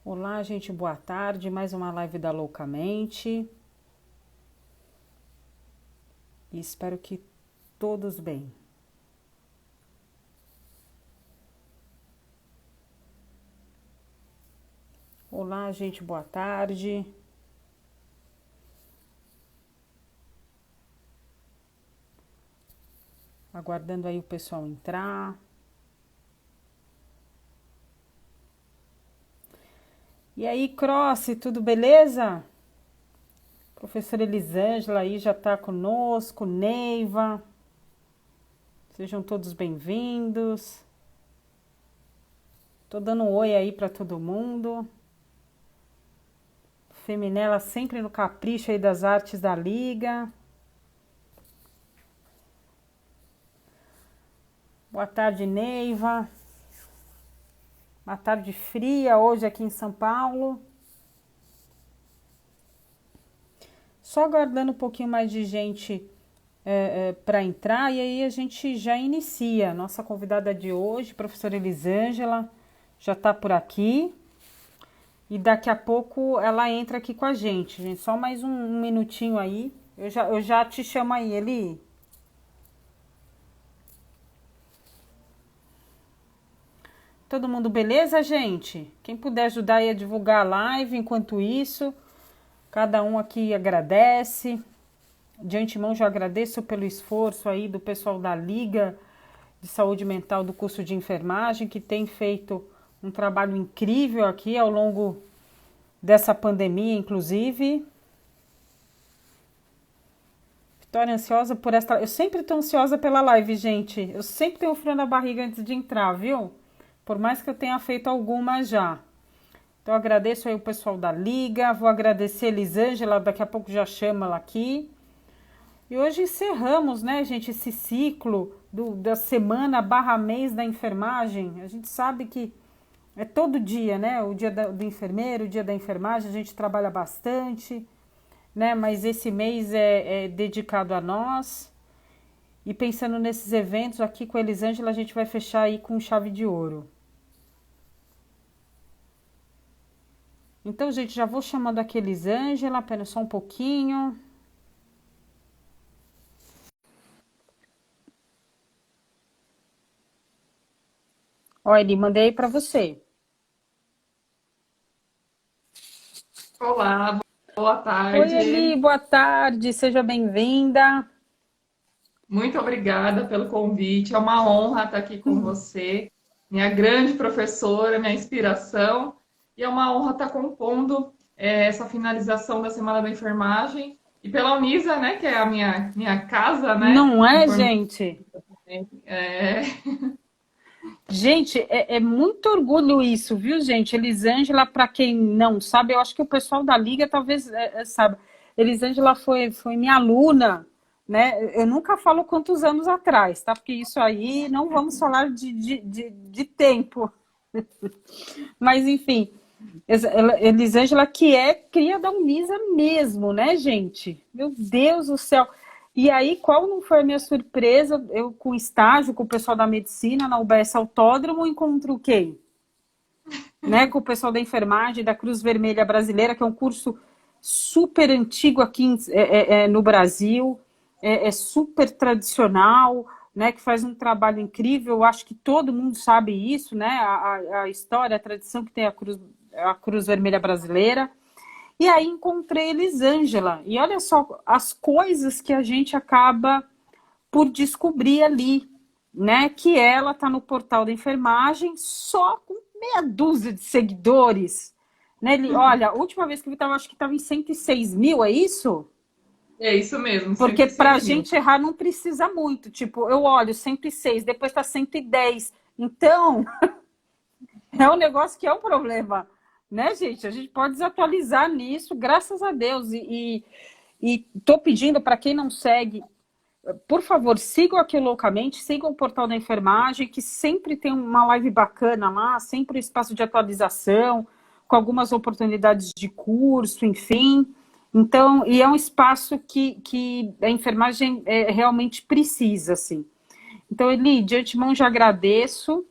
Olá, gente, boa tarde. Mais uma live da Loucamente. E espero que todos bem. Olá, gente, boa tarde. Aguardando aí o pessoal entrar. E aí, Cross, tudo beleza? Professora Elisângela aí já está conosco, Neiva. Sejam todos bem-vindos. Tô dando um oi aí para todo mundo. Feminela sempre no capricho aí das artes da Liga. Boa tarde, Neiva. Uma tarde fria hoje aqui em São Paulo. Só aguardando um pouquinho mais de gente para entrar e aí a gente já inicia. Nossa convidada de hoje, professora Elisângela, já está por aqui. E daqui a pouco ela entra aqui com a gente, gente. Só mais um minutinho aí. Eu já te chamo aí, Eli. Todo mundo beleza, gente? Quem puder ajudar aí a divulgar a live enquanto isso, cada um aqui agradece. De antemão já agradeço pelo esforço aí do pessoal da Liga de Saúde Mental do curso de enfermagem, que tem feito um trabalho incrível aqui ao longo dessa pandemia, inclusive. Vitória, ansiosa por esta... Eu sempre estou ansiosa pela live, gente. Eu sempre tenho frio na barriga antes de entrar, viu? Por mais que eu tenha feito algumas já. Então, eu agradeço aí o pessoal da Liga, vou agradecer a Elisângela, daqui a pouco já chama ela aqui. E hoje encerramos, né, gente, esse ciclo da semana barra mês da enfermagem. A gente sabe que é todo dia, né, o dia do enfermeiro, o dia da enfermagem, a gente trabalha bastante, né, mas esse mês é dedicado a nós. E pensando nesses eventos aqui com a Elisângela, a gente vai fechar aí com chave de ouro. Então, gente, já vou chamando aqui a Elisângela, apenas só um pouquinho. Olha, ele mandei para você. Olá, boa Oi, Eli, tarde. boa tarde, seja bem-vinda. Muito obrigada pelo convite. É uma honra estar aqui com você, minha grande professora, minha inspiração. E é uma honra estar compondo essa finalização da Semana da Enfermagem. E pela Unisa, né, que é a minha casa, né? Não é, Informa- gente? É, Gente, é muito orgulho isso, viu, gente? Elisângela, para quem não sabe, eu acho que o pessoal da Liga talvez saiba. Elisângela foi minha aluna, né? Eu nunca falo quantos anos atrás, tá? Porque isso aí não vamos falar de tempo. Mas, enfim, Elisângela, que é cria da Unisa mesmo, né, gente? Meu Deus do céu. E aí, qual não foi a minha surpresa? Eu, com estágio, com o pessoal da medicina, na UBS Autódromo, encontro quem? Né, com o pessoal da enfermagem, da Cruz Vermelha Brasileira, que é um curso super antigo aqui no Brasil, é super tradicional, né, que faz um trabalho incrível. Eu acho que todo mundo sabe isso, né, a história, a tradição que tem a Cruz Vermelha Brasileira. E aí encontrei Elisângela. E olha só as coisas que a gente acaba por descobrir ali, né? Que ela está no portal da enfermagem só com meia dúzia de seguidores. Né? Olha, a última vez que eu vi, acho que estava em 106 mil, é isso? é isso mesmo, Porque para a 106 mil. gente errar não precisa muito. Tipo, eu olho 106, depois está 110. Então, é um negócio que é um problema, né, gente? A gente pode desatualizar nisso, graças a Deus. E tô pedindo para quem não segue, por favor, sigam aqui loucamente, sigam o portal da enfermagem, que sempre tem uma live bacana lá, sempre um espaço de atualização, com algumas oportunidades de curso, enfim. Então, e é um espaço que a enfermagem realmente precisa, assim. Então, Eli, de antemão já agradeço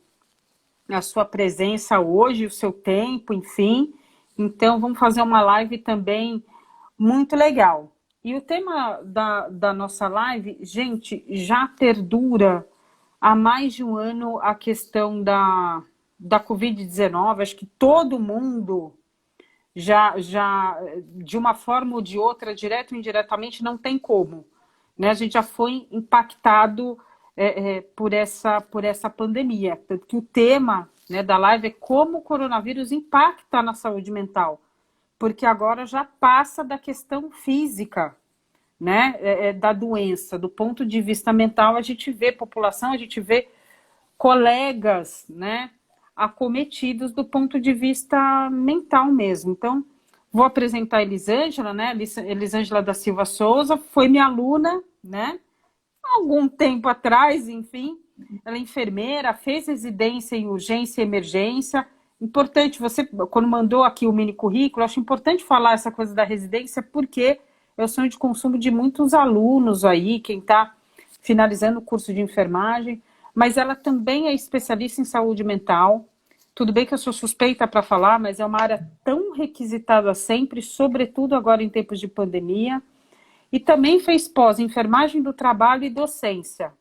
a sua presença hoje, o seu tempo, enfim. Então, vamos fazer uma live também muito legal. E o tema da nossa live, gente, já perdura há mais de um ano a questão da Covid-19. Acho que todo mundo já, de uma forma ou de outra, direto ou indiretamente, não tem como. Né? A gente já foi impactado por essa pandemia. Tanto que o tema, né, da live é como o coronavírus impacta na saúde mental. Porque agora já passa da questão física, né, da doença. Do ponto de vista mental, a gente vê população, a gente vê colegas, né, acometidos do ponto de vista mental mesmo. Então, vou apresentar a Elisângela, né, Elisângela da Silva Souza, foi minha aluna, né, algum tempo atrás, enfim. Ela é enfermeira, fez residência em urgência e emergência. Importante, você, quando mandou aqui o mini currículo, acho importante falar essa coisa da residência, porque é o sonho de consumo de muitos alunos aí, quem está finalizando o curso de enfermagem, mas ela também é especialista em saúde mental. Tudo bem que eu sou suspeita para falar, mas é uma área tão requisitada sempre, sobretudo agora em tempos de pandemia. E também fez pós em enfermagem do trabalho e docência.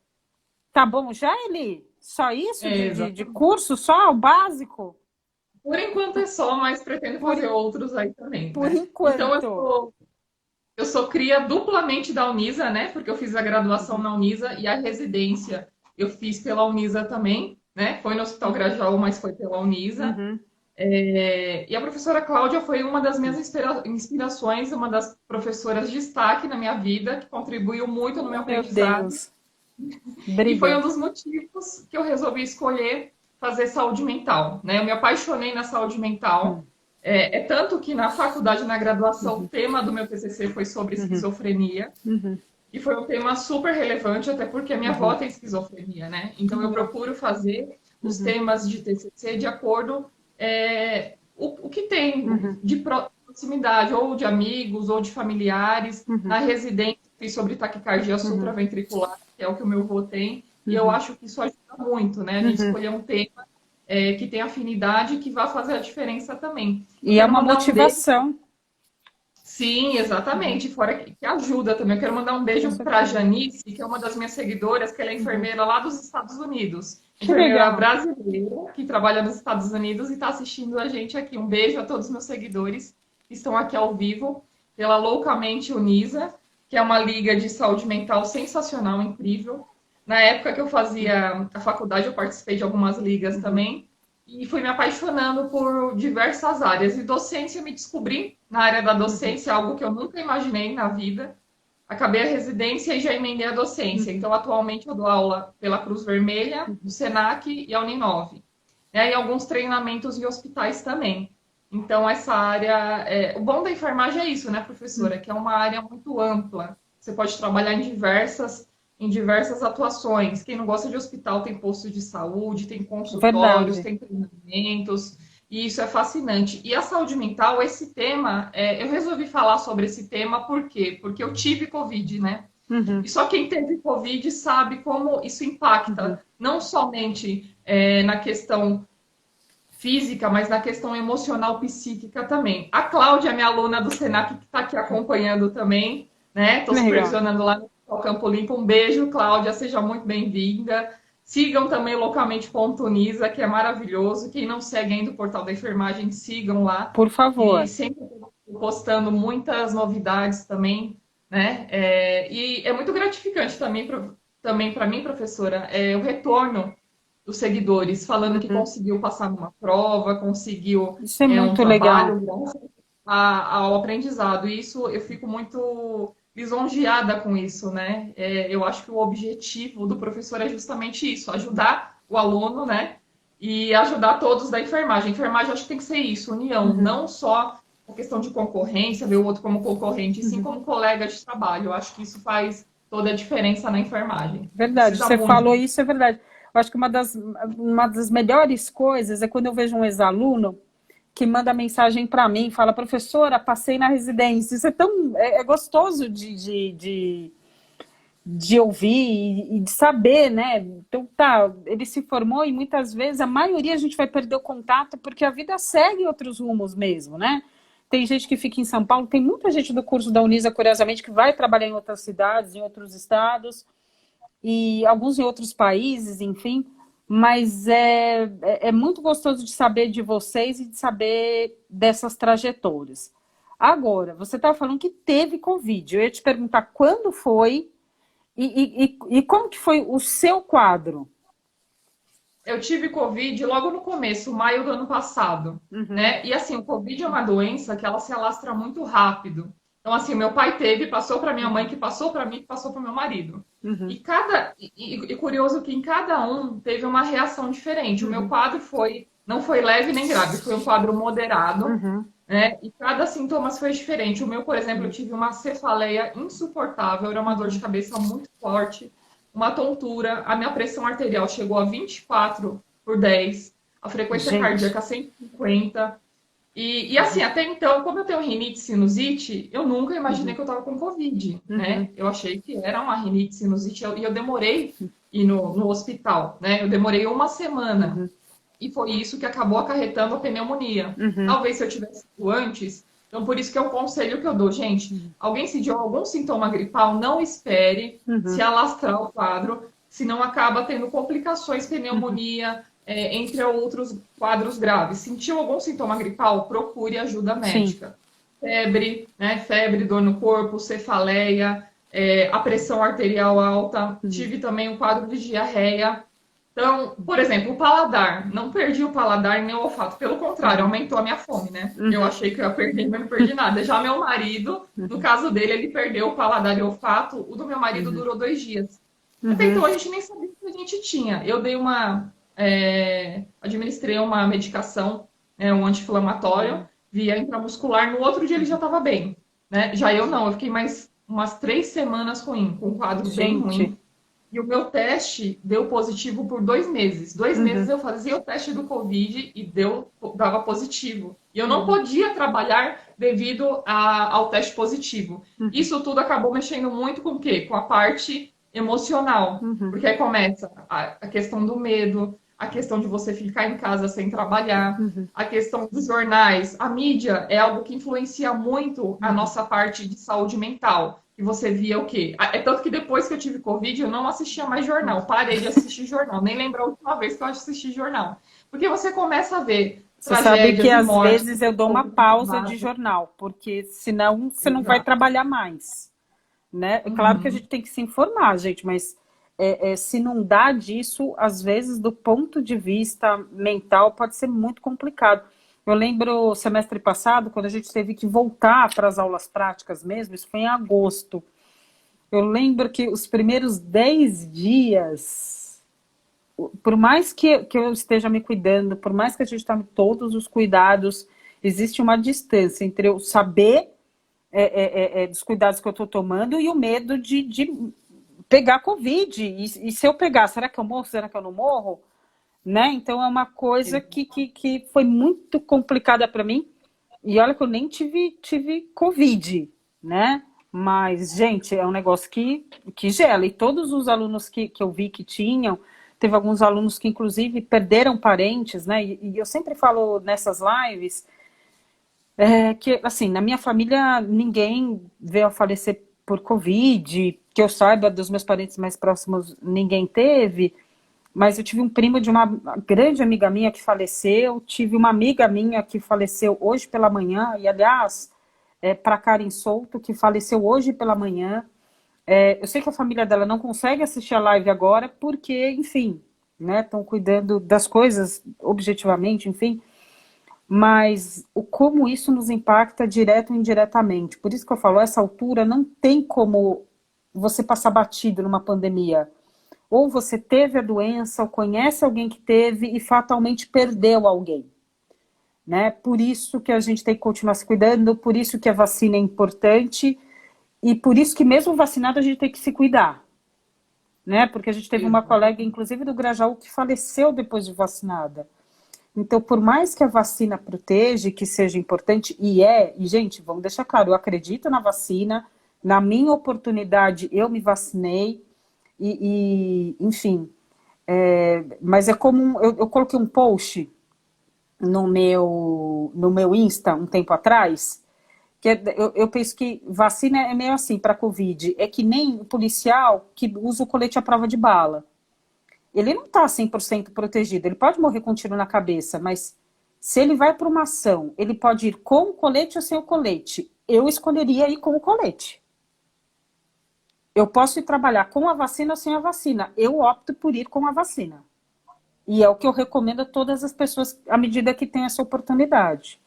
Tá bom já, Eli? Só isso de curso? Só o básico? Por enquanto é só, mas pretendo fazer outros aí também, Por né? enquanto. Então, eu sou cria duplamente da Unisa, né? Porque eu fiz a graduação na Unisa e a residência eu fiz pela Unisa também, né? Foi no Hospital Grajaú, mas foi pela Unisa. Uhum. E a professora Cláudia foi uma das minhas inspirações, uma das professoras de destaque na minha vida, que contribuiu muito no meu aprendizado. Deus. E foi um dos motivos que eu resolvi escolher fazer saúde mental, né? Eu me apaixonei na saúde mental. É tanto que na faculdade, na graduação, o tema do meu TCC foi sobre esquizofrenia. E foi um tema super relevante, até porque a minha avó tem esquizofrenia, né? Então eu procuro fazer os temas de TCC de acordo o que tem de proximidade, ou de amigos, ou de familiares. Na residência, fiz sobre taquicardia supraventricular, que é o que o meu avô tem, e eu acho que isso ajuda muito, né? A gente escolher um tema que tem afinidade, que vai fazer a diferença também. E é uma motivação. Sim, exatamente. Fora que ajuda também. Eu quero mandar um beijo para a Janice, que é uma das minhas seguidoras, que ela é enfermeira lá dos Estados Unidos. Enfermeira brasileira, que trabalha nos Estados Unidos e está assistindo a gente aqui. Um beijo a todos os meus seguidores que estão aqui ao vivo pela Loucamente Unisa, que é uma liga de saúde mental sensacional, incrível. Na época que eu fazia a faculdade, eu participei de algumas ligas também. E fui me apaixonando por diversas áreas. E docência, me descobri na área da docência, algo que eu nunca imaginei na vida. Acabei a residência e já emendei a docência. Então, atualmente, eu dou aula pela Cruz Vermelha, do SENAC e a Uninove. E alguns treinamentos em hospitais também. Então, essa área... O bom da enfermagem é isso, né, professora? Que é uma área muito ampla. Você pode trabalhar em diversas atuações. Quem não gosta de hospital tem posto de saúde, tem consultórios, tem treinamentos, e isso é fascinante. E a saúde mental, esse tema, eu resolvi falar sobre esse tema, por quê? Porque eu tive Covid, né? E só quem teve Covid sabe como isso impacta, não somente na questão física, mas na questão emocional, psíquica também. A Cláudia, minha aluna do Senac, que está aqui acompanhando também, né? Estou supervisionando lá no ao Campo Limpo. Um beijo, Cláudia, seja muito bem-vinda. Sigam também localmente.unisa, que é maravilhoso. Quem não segue ainda o portal da enfermagem, sigam lá. Por favor. E sempre postando muitas novidades também, né? E é muito gratificante também para mim, professora, o retorno dos seguidores, falando que conseguiu passar numa prova, conseguiu isso é muito legal. Graças ao aprendizado. E isso eu fico muito lisonjeada com isso, né? Eu acho que o objetivo do professor é justamente isso, ajudar o aluno, né? E ajudar todos da enfermagem. A enfermagem, acho que tem que ser isso, união, não só a questão de concorrência, ver o outro como concorrente, e sim como colega de trabalho. Eu acho que isso faz toda a diferença na enfermagem. Verdade, você falou isso, é verdade. Eu acho que uma das melhores coisas é quando eu vejo um ex-aluno que manda mensagem para mim, fala, professora, passei na residência. Isso é tão gostoso de de ouvir e de saber, né? Então, tá, ele se formou e muitas vezes, a maioria a gente vai perder o contato porque a vida segue outros rumos mesmo, né? Tem gente que fica em São Paulo, tem muita gente do curso da Unisa, curiosamente, que vai trabalhar em outras cidades, em outros estados, e alguns em outros países, enfim, mas é muito gostoso de saber de vocês e de saber dessas trajetórias. Agora, você estava falando que teve Covid. Eu ia te perguntar quando foi e como que foi o seu quadro? Eu tive Covid logo no começo, maio do ano passado, né? E assim, o Covid é uma doença que ela se alastra muito rápido. Então, assim, meu pai teve, passou para minha mãe, que passou para mim, que passou para meu marido. E curioso que em cada um teve uma reação diferente. O meu quadro não foi leve nem grave, foi um quadro moderado, né? E cada sintoma foi diferente. O meu, por exemplo, eu tive uma cefaleia insuportável, era uma dor de cabeça muito forte, uma tontura, a minha pressão arterial chegou a 24/10, a frequência cardíaca 150. E assim, até então, como eu tenho rinite e sinusite, eu nunca imaginei que eu estava com Covid, né? Eu achei que era uma rinite e sinusite e eu demorei ir no hospital, né? Eu demorei uma semana. E foi isso que acabou acarretando a pneumonia. Talvez se eu tivesse ido antes. Então, por isso que é o conselho que eu dou. Gente, alguém se deu algum sintoma gripal, não espere se alastrar o quadro, senão acaba tendo complicações, pneumonia, entre outros quadros graves. Sentiu algum sintoma gripal, procure ajuda médica. Sim. Febre, né? Febre, dor no corpo, cefaleia, a pressão arterial alta. Tive também um quadro de diarreia. Então, por exemplo, o paladar. Não perdi o paladar nem o olfato. Pelo contrário, aumentou a minha fome, né? Eu achei que eu ia perder, mas não perdi nada. Já meu marido, no caso dele, ele perdeu o paladar e o olfato. O do meu marido durou 2 dias. Até então, a gente nem sabia o que a gente tinha. Eu dei administrei uma medicação, um anti-inflamatório, via intramuscular. No outro dia ele já estava bem, né? Já eu não. Eu fiquei mais umas 3 semanas ruim, com um quadro bem ruim. E o meu teste deu positivo por 2 meses. 2 meses eu fazia o teste do Covid e dava positivo. E eu não podia trabalhar devido ao teste positivo. Isso tudo acabou mexendo muito com o quê? Com a parte emocional. Porque aí começa a questão do medo, a questão de você ficar em casa sem trabalhar, a questão dos jornais. A mídia é algo que influencia muito a nossa parte de saúde mental. E você via o quê? É tanto que depois que eu tive Covid, eu não assistia mais jornal. Parei de assistir jornal. Nem lembro a última vez que eu assisti jornal. Porque você começa a ver você sabe que às vezes eu dou uma pausa de jornal, porque senão você não vai trabalhar mais. Né? É claro que a gente tem que se informar, gente, mas se não dá disso, às vezes, do ponto de vista mental, pode ser muito complicado. Eu lembro, semestre passado, quando a gente teve que voltar para as aulas práticas mesmo, isso foi em agosto. Eu lembro que os primeiros 10 dias, por mais que eu esteja me cuidando, por mais que a gente tome todos os cuidados, existe uma distância entre eu saber dos cuidados que eu estou tomando e o medo de pegar Covid. E se eu pegar, será que eu morro? Será que eu não morro? Né? Então é uma coisa que foi muito complicada para mim. E olha que eu nem tive Covid, né? Mas, gente, é um negócio que gela. E todos os alunos que eu vi que tinham, teve alguns alunos que, inclusive, perderam parentes, né? E eu sempre falo nessas lives que, assim, na minha família, ninguém veio a falecer por Covid, que eu saiba, dos meus parentes mais próximos, ninguém teve. Mas eu tive um primo de uma grande amiga minha que faleceu, tive uma amiga minha que faleceu hoje pela manhã, e aliás, para Karen Souto, que faleceu hoje pela manhã. Eu sei que a família dela não consegue assistir a live agora, porque, enfim, né, estão cuidando das coisas objetivamente, enfim, mas como isso nos impacta direto ou indiretamente. Por isso que eu falo, essa altura não tem como você passar batido numa pandemia. Ou você teve a doença, ou conhece alguém que teve e fatalmente perdeu alguém. Né? Por isso que a gente tem que continuar se cuidando, por isso que a vacina é importante e por isso que mesmo vacinado a gente tem que se cuidar. Né? Porque a gente teve uma colega, inclusive do Grajaú, que faleceu depois de vacinada. Então, por mais que a vacina proteja, que seja importante, e gente, vamos deixar claro, eu acredito na vacina, Na minha oportunidade, eu me vacinei, enfim, mas é como, eu coloquei um post no meu Insta um tempo atrás, que eu penso que vacina é meio assim para Covid, é que nem o policial que usa o colete à prova de bala. Ele não está 100% protegido, ele pode morrer com um tiro na cabeça, mas se ele vai para uma ação, ele pode ir com o colete ou sem o colete. Eu escolheria ir com o colete. Eu posso ir trabalhar com a vacina ou sem a vacina. Eu opto por ir com a vacina. E é o que eu recomendo a todas as pessoas à medida que tem essa oportunidade,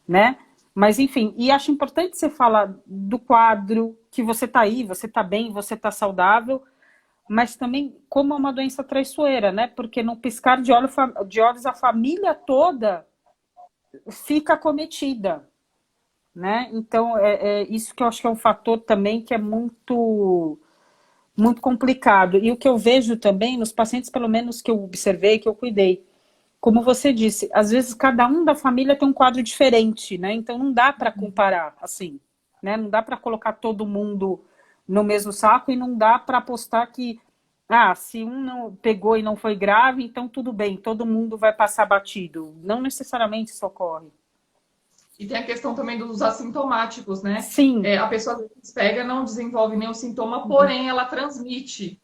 né? Mas, enfim, e acho importante você falar do quadro, que você está aí, você está bem, você está saudável, mas também como é uma doença traiçoeira, né? Porque no piscar de olhos a família toda fica acometida, né? Então, é isso que eu acho que é um fator também que é muito, muito complicado. E o que eu vejo também nos pacientes, pelo menos que eu observei, que eu cuidei, como você disse, às vezes cada um da família tem um quadro diferente, né? Então não dá para comparar assim, né? Não dá para colocar todo mundo no mesmo saco e não dá para apostar que, se um não pegou e não foi grave, então tudo bem, todo mundo vai passar batido. Não necessariamente isso ocorre. E tem a questão também dos assintomáticos, né? Sim, A pessoa às vezes pega, não desenvolve nenhum sintoma, porém ela transmite.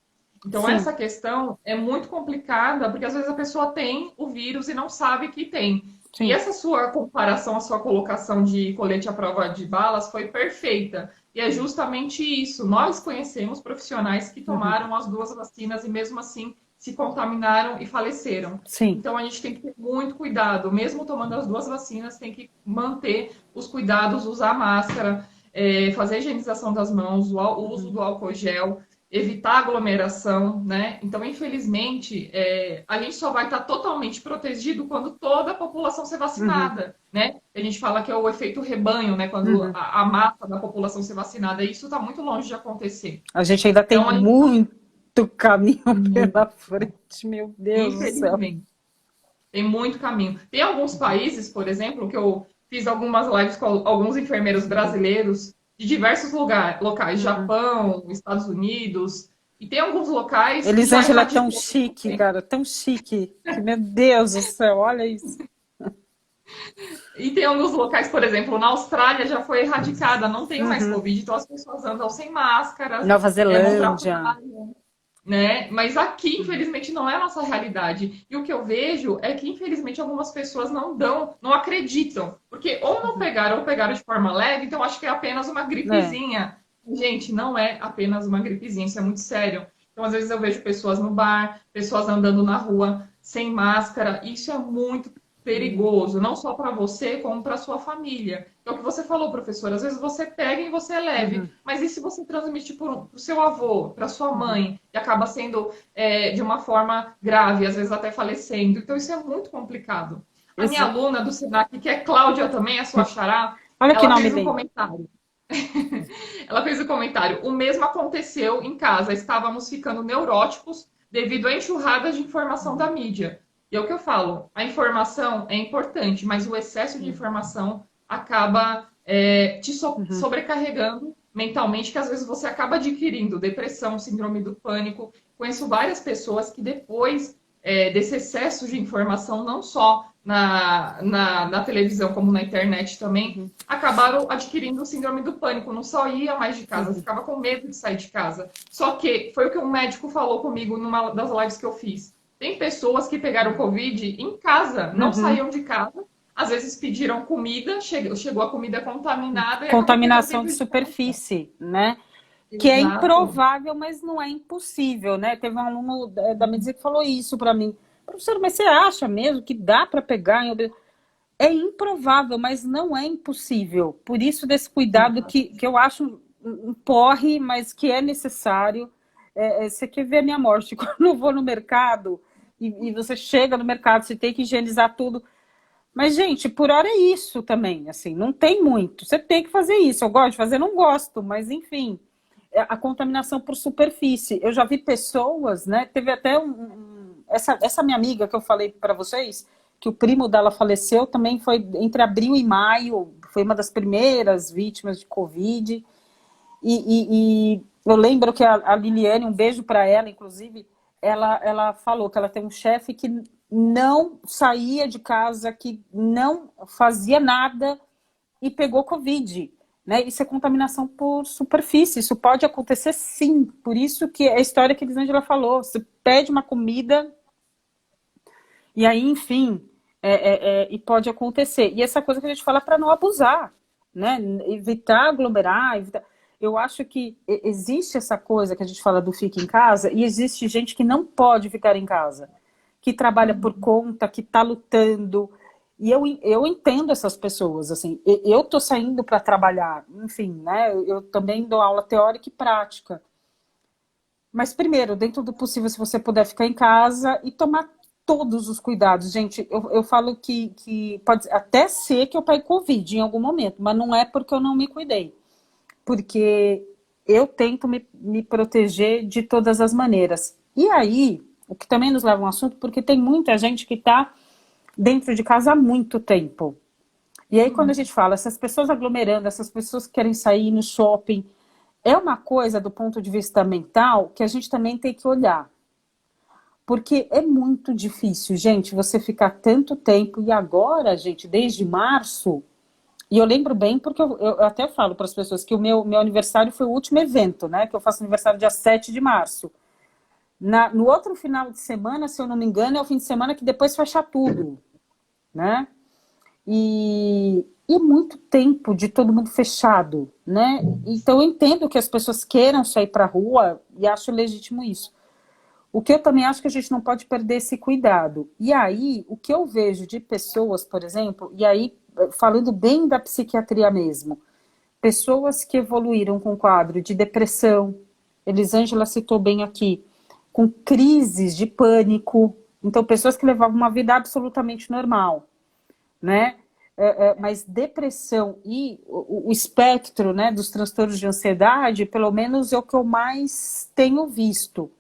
Então, sim, essa questão é muito complicada, porque às vezes a pessoa tem o vírus e não sabe que tem. E sim. essa sua comparação, a sua colocação de colete à prova de balas foi perfeita. E é justamente isso. Nós conhecemos profissionais que Uhum, tomaram as duas vacinas e mesmo assim se contaminaram e faleceram. sim. Então a gente tem que ter muito cuidado. Mesmo tomando as duas vacinas, tem que manter os cuidados, usar máscara, fazer a higienização das mãos, o uso do álcool gel, evitar aglomeração, né? Então, infelizmente, a gente só vai estar totalmente protegido quando toda a população ser Uhum, vacinada, né? A gente fala que é o efeito rebanho, né? Quando uhum. a massa da população ser vacinada, isso está muito longe de acontecer. A gente ainda tem Então, a gente, muito caminho pela frente, meu Deus do céu. infelizmente, tem muito caminho. Tem alguns países, por exemplo, que eu fiz algumas lives com alguns enfermeiros brasileiros de diversos locais, Uhum. Japão, Estados Unidos, e tem alguns locais que já Elisângela é tão erradicou. chique, cara, tão chique, que meu Deus do céu, olha isso. E tem alguns locais, por exemplo, na Austrália já foi erradicada, não tem mais Uhum. Covid, então as pessoas andam sem máscaras, Nova vão para Zelândia. praia, né? Mas aqui, infelizmente, não é a nossa realidade. E o que eu vejo é que, infelizmente, algumas pessoas não acreditam. Porque ou não pegaram, ou pegaram de forma leve, então acho que é apenas uma É. gripezinha. Gente, não é apenas uma gripezinha, isso é muito sério. Então, às vezes, eu vejo pessoas no bar, pessoas andando na rua sem máscara. Isso é muito perigoso, não só para você, como para sua família. É o que você falou, professor. Às vezes você pega e você é leve, Uhum. mas e se você transmite para o seu avô, para sua Uhum. mãe, e acaba sendo de uma forma grave, às vezes até falecendo? Então isso é muito complicado. A minha Exa- aluna do Senac, que é Cláudia também, a sua xará, Olha que ela nome fez um lindo. comentário. Ela fez um comentário. O mesmo aconteceu em casa. Estávamos ficando neuróticos devido à enxurrada de informação da mídia. E é o que eu falo, a informação é importante, mas o excesso de informação acaba Uhum. sobrecarregando mentalmente, que às vezes você acaba adquirindo depressão, síndrome do pânico. Conheço várias pessoas que depois desse excesso de informação, não só na televisão, como na internet também, Uhum. acabaram adquirindo o síndrome do pânico, não saía mais de casa, Uhum. ficava com medo de sair de casa. Só que foi o que um médico falou comigo numa das lives que eu fiz. Tem pessoas que pegaram Covid em casa, não Uhum. saíam de casa, às vezes pediram comida, chegou a comida contaminada e acabou pegando Contaminação de dentro de casa. superfície, né? Que é Exato. improvável, mas não é impossível, né? Teve um aluno da medicina que falou isso para mim. Professor, mas você acha mesmo que dá para pegar É improvável, mas não é impossível. Por isso, desse cuidado que eu acho um porre, mas que é necessário. Você quer ver a minha morte? Quando eu vou no mercado e você chega no mercado, você tem que higienizar tudo. Mas, gente, por hora é isso também, assim, não tem muito. Você tem que fazer isso. Eu gosto de fazer, não gosto, mas enfim, a contaminação por superfície. Eu já vi pessoas, né? Teve até essa minha amiga que eu falei para vocês, que o primo dela faleceu, também foi entre abril e maio, foi uma das primeiras vítimas de Covid. E eu lembro que a Liliane, um beijo para ela, inclusive, ela falou que ela tem um chefe que não saía de casa, que não fazia nada e pegou Covid. Né? Isso é contaminação por superfície, isso pode acontecer sim. Por isso que é a história que a Elisângela falou, você pede uma comida e aí, enfim, e pode acontecer. E essa coisa que a gente fala para não abusar, né? Evitar aglomerar, evitar... Eu acho que existe essa coisa que a gente fala do fica em casa e existe gente que não pode ficar em casa, que trabalha por conta, que está lutando. E eu entendo essas pessoas, assim, eu estou saindo para trabalhar, enfim, né? Eu também dou aula teórica e prática. Mas primeiro, dentro do possível, se você puder ficar em casa e tomar todos os cuidados. Gente, eu falo que pode até ser que eu pegue Covid em algum momento, mas não é porque eu não me cuidei. Porque eu tento me proteger de todas as maneiras. E aí, o que também nos leva a um assunto, porque tem muita gente que está dentro de casa há muito tempo. E aí, quando a gente fala, essas pessoas aglomerando, essas pessoas que querem sair no shopping, é uma coisa do ponto de vista mental que a gente também tem que olhar. Porque é muito difícil, gente, você ficar tanto tempo. E agora, gente, desde março, e eu lembro bem porque eu até falo para as pessoas que o meu aniversário foi o último evento, né? Que eu faço aniversário dia 7 de março. No outro final de semana, se eu não me engano, é o fim de semana que depois fecha tudo, né? E muito tempo de todo mundo fechado, né? Então eu entendo que as pessoas queiram sair para a rua e acho legítimo isso. O que eu também acho que a gente não pode perder esse cuidado. E aí, o que eu vejo de pessoas, por exemplo, e aí falando bem da psiquiatria mesmo, pessoas que evoluíram com quadro de depressão, Elisângela citou bem aqui, com crises de pânico, então pessoas que levavam uma vida absolutamente normal, né? Mas depressão e o espectro, né, dos transtornos de ansiedade, pelo menos é o que eu mais tenho visto.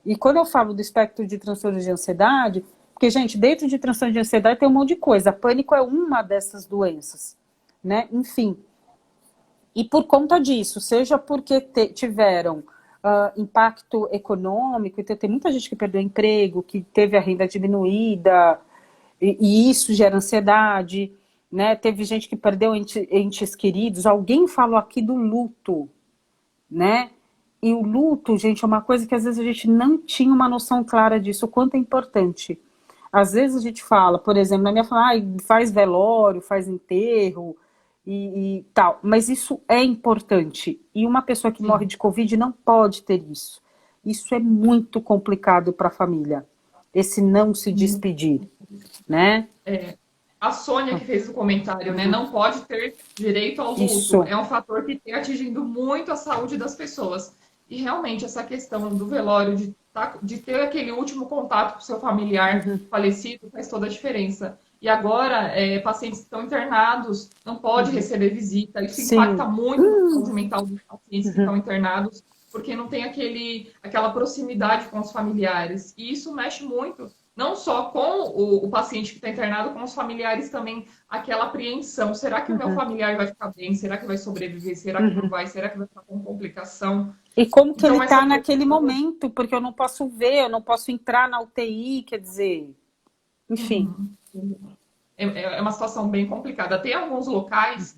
E quando eu falo do espectro de transtorno de ansiedade, porque, gente, dentro de transtorno de ansiedade tem um monte de coisa. Pânico é uma dessas doenças, né? Enfim. E por conta disso, seja porque tiveram impacto econômico, então tem muita gente que perdeu emprego, que teve a renda diminuída, e isso gera ansiedade, né? Teve gente que perdeu entes queridos. Alguém falou aqui do luto, né? E o luto, gente, é uma coisa que às vezes a gente não tinha uma noção clara disso, o quanto é importante. Às vezes a gente fala, por exemplo, na minha família, faz velório, faz enterro e tal, mas isso é importante. E uma pessoa que morre de Covid não pode ter isso. Isso é muito complicado para a família, esse não se despedir, né? A Sônia que fez o comentário, né? Não pode ter direito ao luto. Isso. É um fator que tem atingindo muito a saúde das pessoas. E realmente essa questão do velório, de ter aquele último contato com o seu familiar falecido, faz toda a diferença. E agora, pacientes que estão internados não pode receber visita. Isso impacta muito a saúde mental dos pacientes que estão internados, porque não tem aquela proximidade com os familiares. E isso mexe muito, não só com o paciente que está internado, com os familiares também, aquela apreensão. Será que o meu familiar vai ficar bem? Será que vai sobreviver? Será que não vai? Será que vai ficar com complicação? E como que então, ele está naquele momento, porque eu não posso ver, eu não posso entrar na UTI, quer dizer, enfim. É uma situação bem complicada. Tem alguns locais,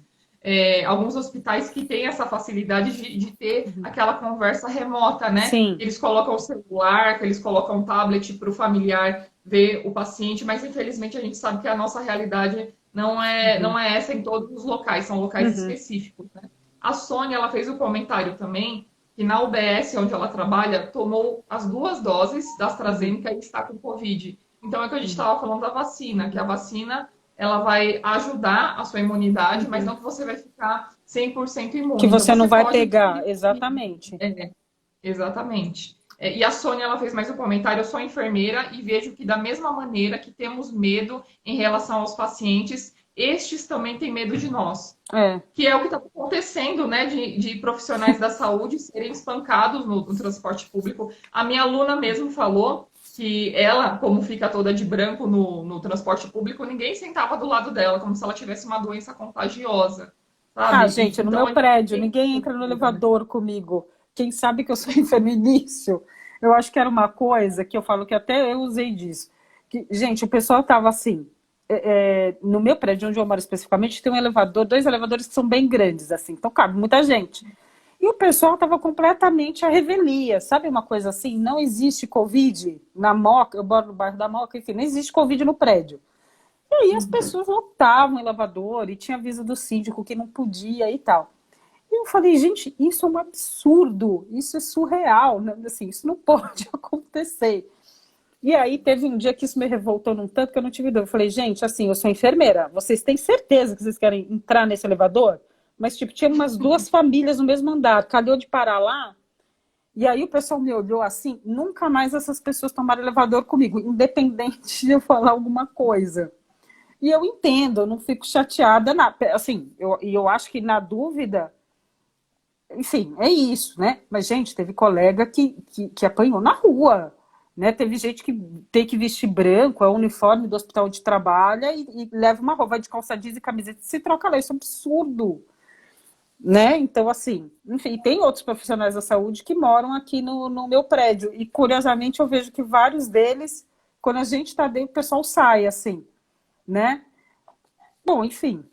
alguns hospitais que têm essa facilidade de ter aquela conversa remota, né? Sim. Eles colocam o celular, eles colocam um tablet para o familiar ver o paciente, mas infelizmente a gente sabe que a nossa realidade não é essa em todos os locais, são locais específicos, né? A Sônia, ela fez um comentário também que na UBS, onde ela trabalha, tomou as 2 doses da AstraZeneca e está com Covid. Então, é o que a gente estava falando da vacina, que a vacina ela vai ajudar a sua imunidade, mas não que você vai ficar 100% imune. Que você então, não vai pegar, exatamente. Exatamente. E a Sônia, ela fez mais um comentário, eu sou enfermeira e vejo que da mesma maneira que temos medo em relação aos pacientes, estes também têm medo de nós. Que é o que está acontecendo, né, de profissionais da saúde serem espancados no transporte público. A minha aluna mesmo falou que ela, como fica toda de branco no transporte público, ninguém sentava do lado dela, como se ela tivesse uma doença contagiosa. Ah, sabe? gente, no Então, meu a gente prédio, tem ninguém entra no cultura, né? elevador comigo. Quem sabe que eu sou feminício? Eu acho que era uma coisa que eu falo que até eu usei disso. Que, gente, o pessoal tava assim. No meu prédio, onde eu moro especificamente, tem um elevador, dois elevadores que são bem grandes, assim, então cabe muita gente. E o pessoal estava completamente à revelia, sabe uma coisa assim? Não existe Covid na Moca, eu moro no bairro da Moca, enfim, não existe Covid no prédio. E aí as Uhum. pessoas lotavam o elevador e tinha aviso do síndico que não podia e tal. E eu falei, gente, isso é um absurdo, isso é surreal, né? Assim, isso não pode acontecer. E aí teve um dia que isso me revoltou num tanto que eu não tive dúvida. Eu falei, gente, assim, eu sou enfermeira, vocês têm certeza que vocês querem entrar nesse elevador? Mas, tipo, tinha umas duas famílias no mesmo andar, calhou de parar lá, e aí o pessoal me olhou assim, nunca mais essas pessoas tomaram elevador comigo, independente de eu falar alguma coisa. E eu entendo, eu não fico chateada, assim, eu acho que na dúvida, enfim, é isso, né? Mas, gente, teve colega que apanhou na rua, né? Teve gente que tem que vestir branco, é o uniforme do hospital onde trabalha e leva uma roupa de calça jeans e camiseta e se troca lá. Isso é um absurdo, né? Então, assim, enfim, tem outros profissionais da saúde que moram aqui no meu prédio. E, curiosamente, eu vejo que vários deles, quando a gente está dentro, o pessoal sai, assim, né? Bom, enfim,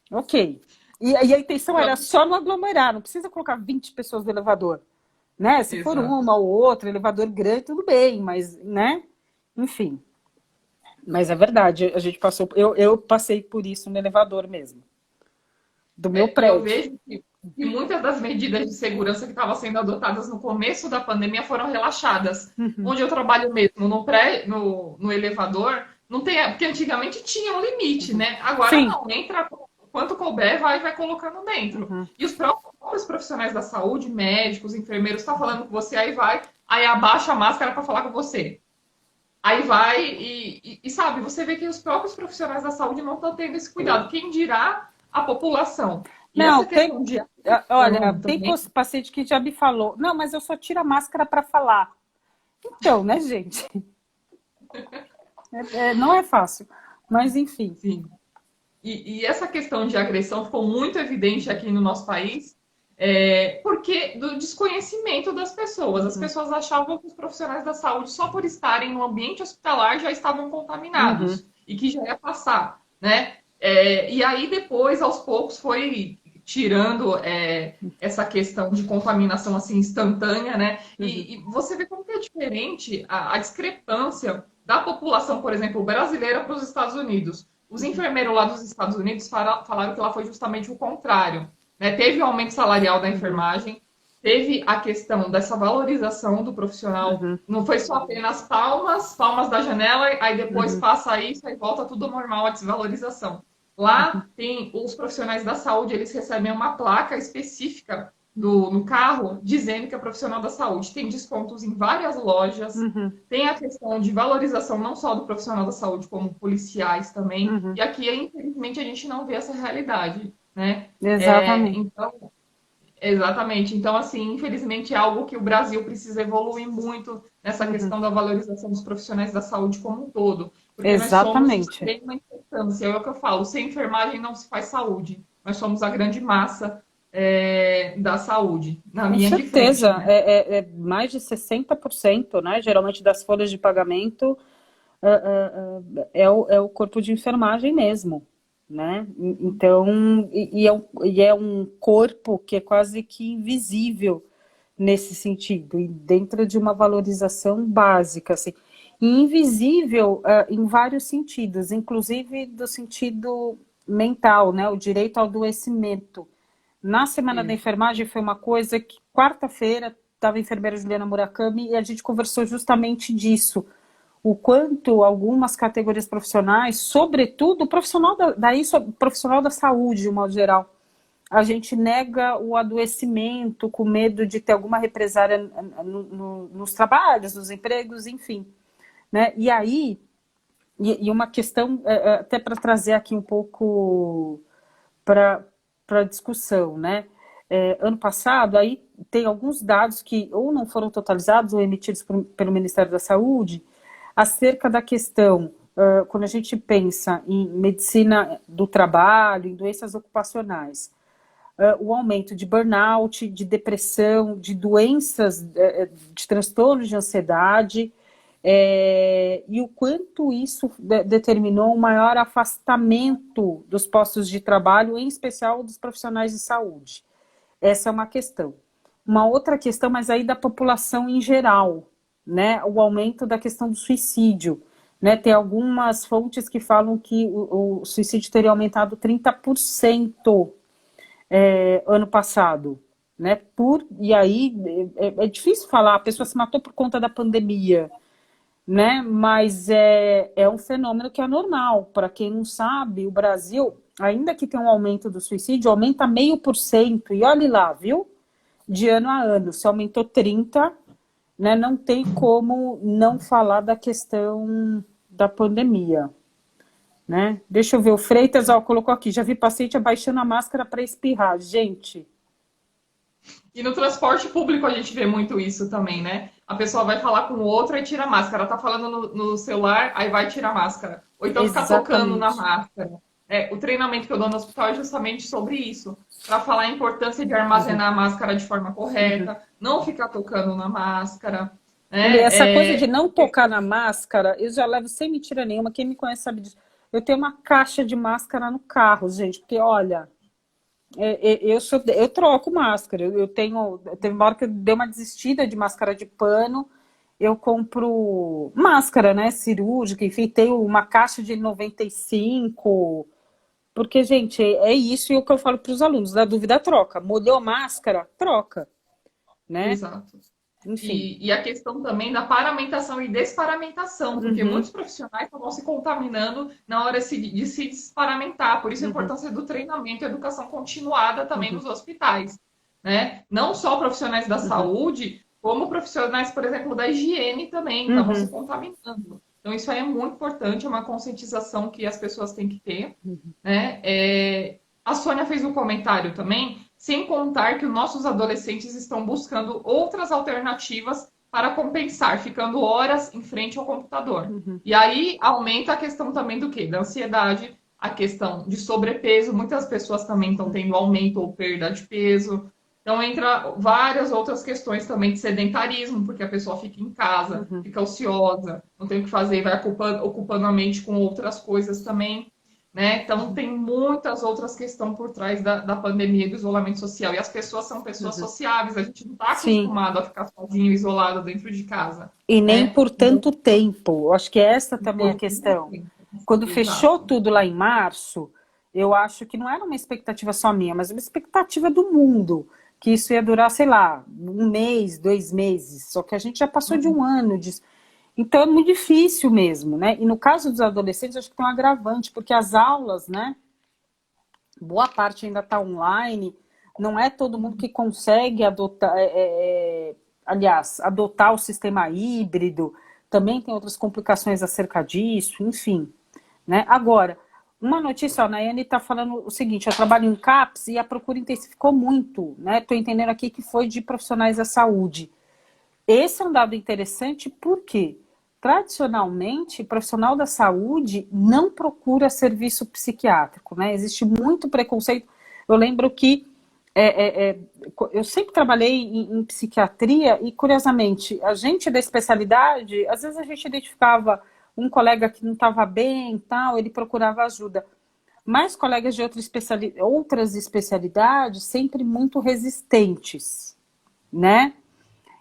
ok. E a intenção era só não aglomerar, não precisa colocar 20 pessoas no elevador, né? Se for Exato. uma ou outra, elevador grande, tudo bem, mas, né? Enfim, mas é verdade, a gente passou, eu passei por isso no elevador mesmo, do meu E eu prédio. vejo que muitas das medidas de segurança que estavam sendo adotadas no começo da pandemia foram relaxadas. Onde eu trabalho mesmo, no elevador, não tem, porque antigamente tinha um limite, né? Agora Sim. não, entra quanto couber, vai colocando dentro. Uhum. E os próprios profissionais da saúde, médicos, enfermeiros, estão falando com você, aí abaixa a máscara para falar com você. Aí vai sabe, você vê que os próprios profissionais da saúde não estão tendo esse cuidado. Quem dirá a população? E essa Não, questão de olha, agressão tem também. paciente que já me falou, não, mas eu só tiro a máscara para falar. Então, né, gente? Não é fácil, mas enfim. Sim. E essa questão de agressão ficou muito evidente aqui no nosso país, porque do desconhecimento das pessoas. As Uhum. pessoas achavam que os profissionais da saúde, só por estarem no ambiente hospitalar, já estavam Uhum. contaminados e que já ia passar, né? E aí depois, aos poucos, foi tirando essa questão de contaminação assim instantânea, né? Uhum. E você vê como que é diferente a discrepância da população, por exemplo, brasileira para os Estados Unidos. Os enfermeiros lá dos Estados Unidos falaram que lá foi justamente o contrário. Né? Teve o aumento salarial da Uhum. enfermagem, teve a questão dessa valorização do profissional. Uhum. Não foi só apenas palmas da janela, aí depois Uhum. passa isso e volta tudo ao normal, a desvalorização. Lá tem os profissionais da saúde, eles recebem uma placa específica no carro dizendo que é profissional da saúde. Tem descontos em várias lojas, Uhum. tem a questão de valorização não só do profissional da saúde, como policiais também. Uhum. E aqui, infelizmente, a gente não vê essa realidade, né? Exatamente. Então, exatamente. Então, assim, infelizmente é algo que o Brasil precisa evoluir muito nessa Uhum. questão da valorização dos profissionais da saúde como um todo, porque nós somos de Exatamente. extrema importância. É o que eu falo, sem enfermagem não se faz saúde. Nós somos a grande massa da saúde, na Com linha de frente, certeza, né? é mais de 60%, né? Geralmente das folhas de pagamento é o corpo de enfermagem mesmo, né? Então, e é um corpo que é quase que invisível nesse sentido, e dentro de uma valorização básica, assim. E invisível em vários sentidos, inclusive do sentido mental, né? O direito ao adoecimento. Na Semana da Isso. Enfermagem foi uma coisa que, quarta-feira, estava a enfermeira Juliana Murakami e a gente conversou justamente disso. O quanto algumas categorias profissionais, sobretudo o profissional profissional da saúde, de um modo geral, a gente nega o adoecimento com medo de ter alguma represária nos trabalhos, nos empregos, enfim. Né? E aí, e uma questão, até para trazer aqui um pouco para a discussão, né? Ano passado, aí tem alguns dados que ou não foram totalizados ou emitidos pelo Ministério da Saúde acerca da questão, quando a gente pensa em medicina do trabalho, em doenças ocupacionais, o aumento de burnout, de depressão, de doenças, de transtornos de ansiedade, e o quanto isso determinou um maior afastamento dos postos de trabalho, em especial dos profissionais de saúde. Essa é uma questão. Uma outra questão, mas aí da população em geral, né? O aumento da questão do suicídio. Né? Tem algumas fontes que falam que o suicídio teria aumentado 30% ano passado. Né? E aí é difícil falar, a pessoa se matou por conta da pandemia, né? Mas é um fenômeno que é normal. Para quem não sabe, o Brasil, ainda que tenha um aumento do suicídio, aumenta 0,5%. E olhe lá, viu? De ano a ano. Se aumentou 30%, né? Não tem como não falar da questão da pandemia. Né? Deixa eu ver, o Freitas colocou aqui, já vi paciente abaixando a máscara para espirrar. Gente... E no transporte público a gente vê muito isso também, né? A pessoa vai falar com o outro e tira a máscara. Tá falando no celular, aí vai tirar a máscara. Ou então ficar tocando na máscara. O treinamento que eu dou no hospital é justamente sobre isso. Para falar a importância de armazenar a máscara de forma correta, não ficar tocando na máscara. Né? Essa coisa de não tocar na máscara, eu já levo sem mentira nenhuma. Quem me conhece sabe disso. Eu tenho uma caixa de máscara no carro, gente, porque olha... Eu troco máscara. Teve uma hora que eu dei uma desistida de máscara de pano. Eu compro máscara, né, cirúrgica, enfim, tenho uma caixa de 95. Porque, gente, é isso e o que eu falo para os alunos, da dúvida troca. Molhou a máscara, troca. Né? Exato. Enfim. E a questão também da paramentação e desparamentação, porque muitos profissionais vão se contaminando na hora de se desparamentar. Por isso a importância do treinamento e educação continuada também nos hospitais. Né? Não só profissionais da saúde, como profissionais, por exemplo, da higiene também, estavam se contaminando. Então isso aí é muito importante, é uma conscientização que as pessoas têm que ter. Né? A Sônia fez um comentário também, sem contar que os nossos adolescentes estão buscando outras alternativas para compensar, ficando horas em frente ao computador. E aí aumenta a questão também do quê? Da ansiedade, a questão de sobrepeso. Muitas pessoas também estão tendo aumento ou perda de peso. Então entra várias outras questões também de sedentarismo, porque a pessoa fica em casa, fica ociosa, não tem o que fazer, vai ocupando a mente com outras coisas também. Né? Então, tem muitas outras questões por trás da pandemia e do isolamento social. E as pessoas são pessoas sociáveis. A gente não está acostumado a ficar sozinho, isolado dentro de casa. E nem por tanto tempo. Acho que essa também é a questão. Quando fechou tudo lá em março, eu acho que não era uma expectativa só minha, mas uma expectativa do mundo. Que isso ia durar, sei lá, 1 mês, 2 meses. Só que a gente já passou de 1 ano disso. Então é muito difícil mesmo, né? E no caso dos adolescentes, acho que tem um agravante, porque as aulas, né? Boa parte ainda está online, não é todo mundo que consegue adotar, adotar o sistema híbrido, também tem outras complicações acerca disso, enfim. Né? Agora, uma notícia, a Nayane está falando o seguinte, eu trabalho em CAPS e a procura intensificou muito, né? Estou entendendo aqui que foi de profissionais da saúde. Esse é um dado interessante, por quê? Tradicionalmente, profissional da saúde não procura serviço psiquiátrico, né? Existe muito preconceito. Eu lembro que eu sempre trabalhei em psiquiatria e, curiosamente, a gente da especialidade, às vezes a gente identificava um colega que não estava bem, tal, ele procurava ajuda. Mas colegas de outras especialidades sempre muito resistentes, né?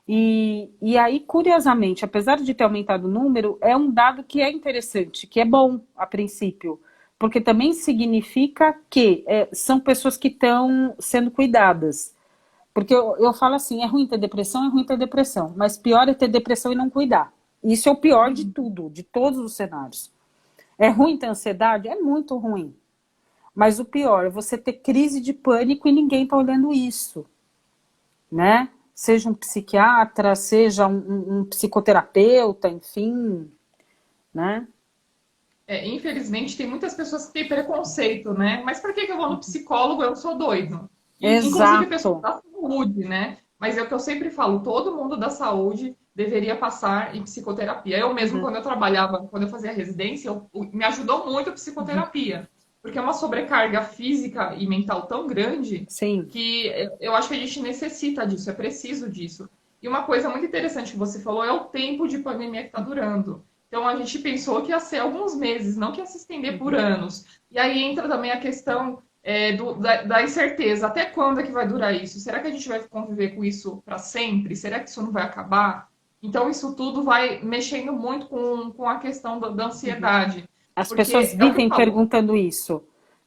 E aí, curiosamente, apesar de ter aumentado o número, é um dado que é interessante, que é bom a princípio, porque também significa que são pessoas que estão sendo cuidadas. Porque eu falo assim, é ruim ter depressão, mas pior é ter depressão e não cuidar. Isso é o pior de tudo, de todos os cenários. É ruim ter ansiedade? É muito ruim. Mas o pior é você ter crise de pânico e ninguém está olhando isso, né? Seja um psiquiatra, seja um psicoterapeuta, enfim, né? Infelizmente, tem muitas pessoas que têm preconceito, né? Mas por que eu vou no psicólogo? Eu sou doido. Exato. Inclusive, pessoas da saúde, né? Mas é o que eu sempre falo, todo mundo da saúde deveria passar em psicoterapia. Eu mesmo, quando eu fazia residência, me ajudou muito a psicoterapia. porque é uma sobrecarga física e mental tão grande Sim. que eu acho que a gente necessita disso, é preciso disso. E uma coisa muito interessante que você falou é o tempo de pandemia que está durando. Então a gente pensou que ia ser alguns meses, não que ia se estender por anos. E aí entra também a questão da incerteza. Até quando é que vai durar isso? Será que a gente vai conviver com isso para sempre? Será que isso não vai acabar? Então isso tudo vai mexendo muito com a questão da ansiedade. As pessoas Porque é o que eu vivem falo. perguntando isso.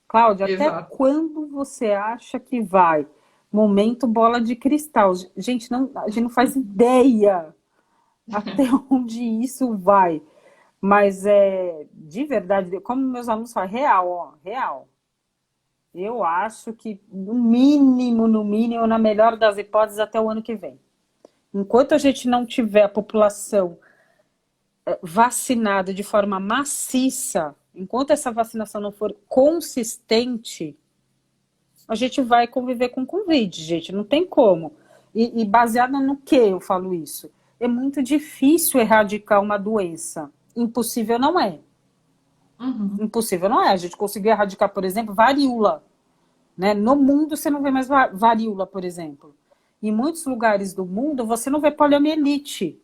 Cláudia, até Exato. quando você acha que vai? Momento bola de cristal. Gente, não, a gente não faz ideia até onde isso vai. Mas é de verdade, como meus alunos falam, real, ó, real. Eu acho que no mínimo, na melhor das hipóteses, até o ano que vem. Enquanto a gente não tiver a população vacinada de forma maciça, enquanto essa vacinação não for consistente, a gente vai conviver com Covid, gente, não tem como. E baseado no que eu falo isso? É muito difícil erradicar uma doença. Impossível não é. Uhum. Impossível não é. A gente conseguiu erradicar, por exemplo, varíola. Né? No mundo você não vê mais varíola, por exemplo. Em muitos lugares do mundo você não vê poliomielite.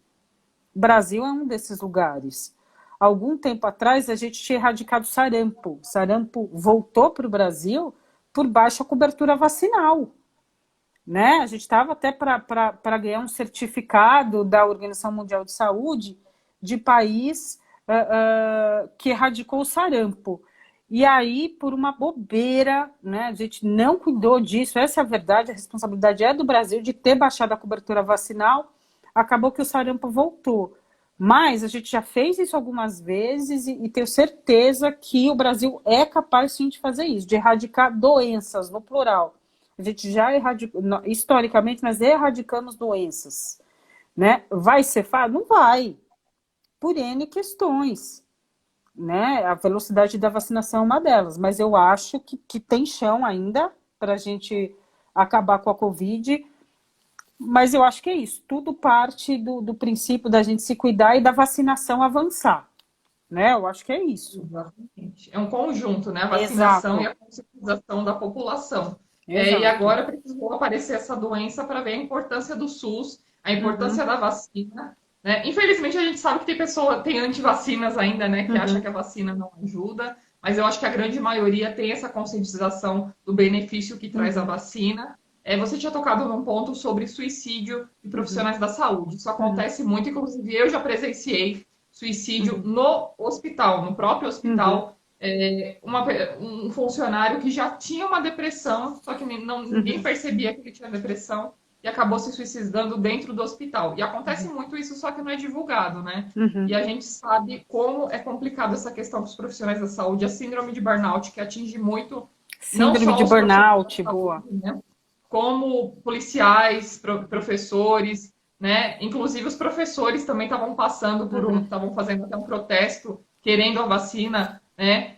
O Brasil é um desses lugares. Algum tempo atrás a gente tinha erradicado sarampo. Sarampo voltou para o Brasil por baixa cobertura vacinal. Né? A gente estava até para ganhar um certificado da Organização Mundial de Saúde de país que erradicou o sarampo. E aí, por uma bobeira, né, a gente não cuidou disso, essa é a verdade, a responsabilidade é do Brasil de ter baixado a cobertura vacinal, acabou que o sarampo voltou. Mas a gente já fez isso algumas vezes e tenho certeza que o Brasil é capaz sim de fazer isso, de erradicar doenças, no plural. A gente já erradicou, historicamente, nós erradicamos doenças. Né? Vai ser fácil? Não vai, por N questões. Né? A velocidade da vacinação é uma delas, mas eu acho que tem chão ainda para a gente acabar com a Covid. Mas eu acho que é isso, tudo parte do princípio da gente se cuidar e da vacinação avançar. Né? Eu acho que é isso. Exatamente. É um conjunto, né? A vacinação e Exato, a conscientização da população. E exato. agora precisou aparecer essa doença para ver a importância do SUS, a importância Uhum, da vacina. Né? Infelizmente, a gente sabe que tem antivacinas ainda, né? Que acha uhum, que a vacina não ajuda, mas eu acho que a grande maioria tem essa conscientização do benefício que traz a uhum, vacina. Você tinha tocado num ponto sobre suicídio de uhum, profissionais da saúde. Isso uhum, acontece muito, inclusive eu já presenciei suicídio uhum, no hospital, no próprio uhum, hospital. Um funcionário que já tinha uma depressão, só que ninguém uhum, percebia que ele tinha depressão e acabou se suicidando dentro do hospital. E acontece uhum, muito isso, só que não é divulgado, né? E uhum. a gente sabe como é complicado essa questão dos profissionais da saúde, a síndrome de burnout, que atinge muito não Síndrome só de os profissionais da burnout, saúde, boa. né? Como policiais, professores, né? Inclusive os professores também estavam passando Uhum, estavam fazendo até um protesto querendo a vacina, né?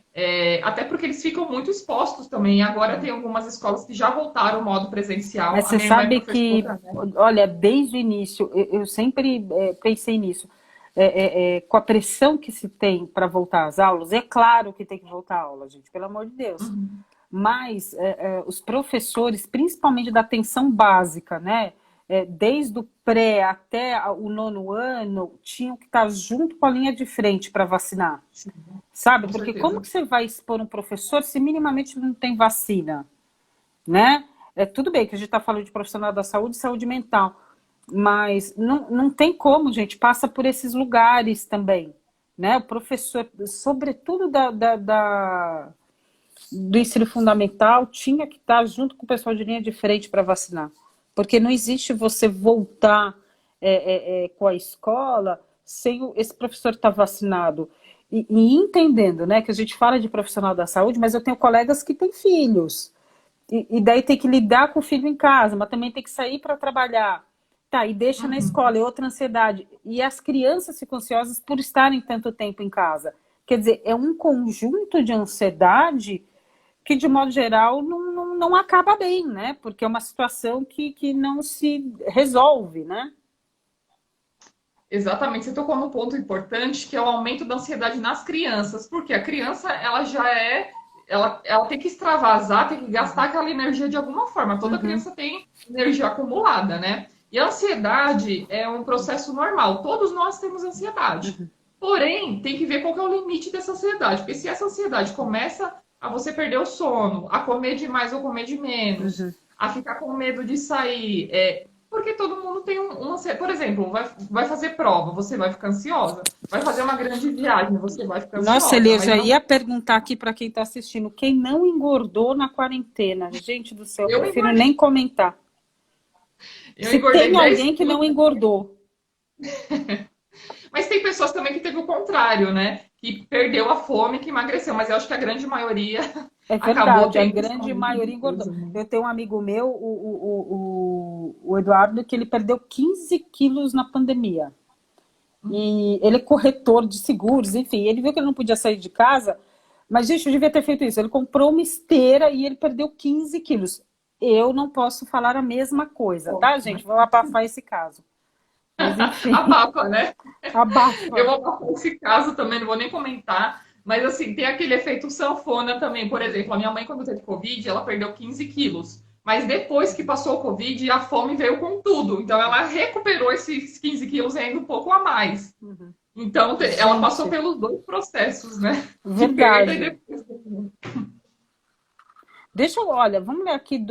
Até porque eles ficam muito expostos também. Agora uhum. tem algumas escolas que já voltaram ao modo Mas presencial. A você minha irmã é sabe que, professora, né? olha, desde o início, eu sempre pensei nisso. Com a pressão que se tem para voltar às aulas, é claro que tem que voltar à aula, gente, pelo amor de Deus. Uhum. Mas os professores, principalmente da atenção básica, né? Desde o pré até o nono ano, tinham que estar junto com a linha de frente para vacinar. Sim, Sabe? com Porque como certeza. que você vai expor um professor se minimamente não tem vacina? Né? Tudo bem que a gente está falando de profissional da saúde, saúde mental, mas não tem como, gente, passa por esses lugares também, né? O professor, sobretudo do ensino fundamental, tinha que estar junto com o pessoal de linha de frente para vacinar, porque não existe você voltar com a escola sem esse professor estar vacinado. E entendendo, né, que a gente fala de profissional da saúde, mas eu tenho colegas que têm filhos, e daí tem que lidar com o filho em casa, mas também tem que sair para trabalhar. Tá, e deixa na Uhum. escola, é outra ansiedade. E as crianças ficam ansiosas por estarem tanto tempo em casa. Quer dizer, é um conjunto de ansiedade que, de modo geral, não acaba bem, né? Porque é uma situação que não se resolve, né? Exatamente, você tocou num ponto importante que é o aumento da ansiedade nas crianças, porque a criança ela já é ela tem que extravasar, tem que gastar aquela energia de alguma forma. Toda criança tem energia acumulada, né? E a ansiedade é um processo normal. Todos nós temos ansiedade. Porém, tem que ver qual que é o limite dessa ansiedade. Porque se essa ansiedade começa a você perder o sono, a comer demais ou comer de menos, a ficar com medo de sair, porque todo mundo tem uma ansiedade. Por exemplo, vai fazer prova, você vai ficar ansiosa. Vai fazer uma grande viagem, você vai ficar ansiosa. Nossa, Eli, eu já não... ia perguntar aqui para quem está assistindo, quem não engordou na quarentena? Gente do céu, eu prefiro nem comentar. Se tem alguém que não engordou. Mas tem pessoas também que teve o contrário, né? Que perdeu a fome, que emagreceu. Mas eu acho que a grande maioria é verdade, a grande maioria engordou. Eu tenho um amigo meu, o Eduardo, que ele perdeu 15 quilos na pandemia. E ele é corretor de seguros, enfim. Ele viu que ele não podia sair de casa, mas, gente, eu devia ter feito isso. Ele comprou uma esteira e ele perdeu 15 quilos. Eu não posso falar a mesma coisa, tá, gente? Vou abafar esse caso. Mas, enfim. Abafa, né? Abafa. Eu vou abafar esse caso também, não vou nem comentar. Mas, assim, tem aquele efeito sanfona também. Por exemplo, a minha mãe, quando teve Covid, ela perdeu 15 quilos. Mas depois que passou o Covid, a fome veio com tudo. Então, ela recuperou esses 15 quilos e ainda um pouco a mais. Então, ela passou pelos dois processos, né? Verdade. Deixa eu, olha, vamos ler aqui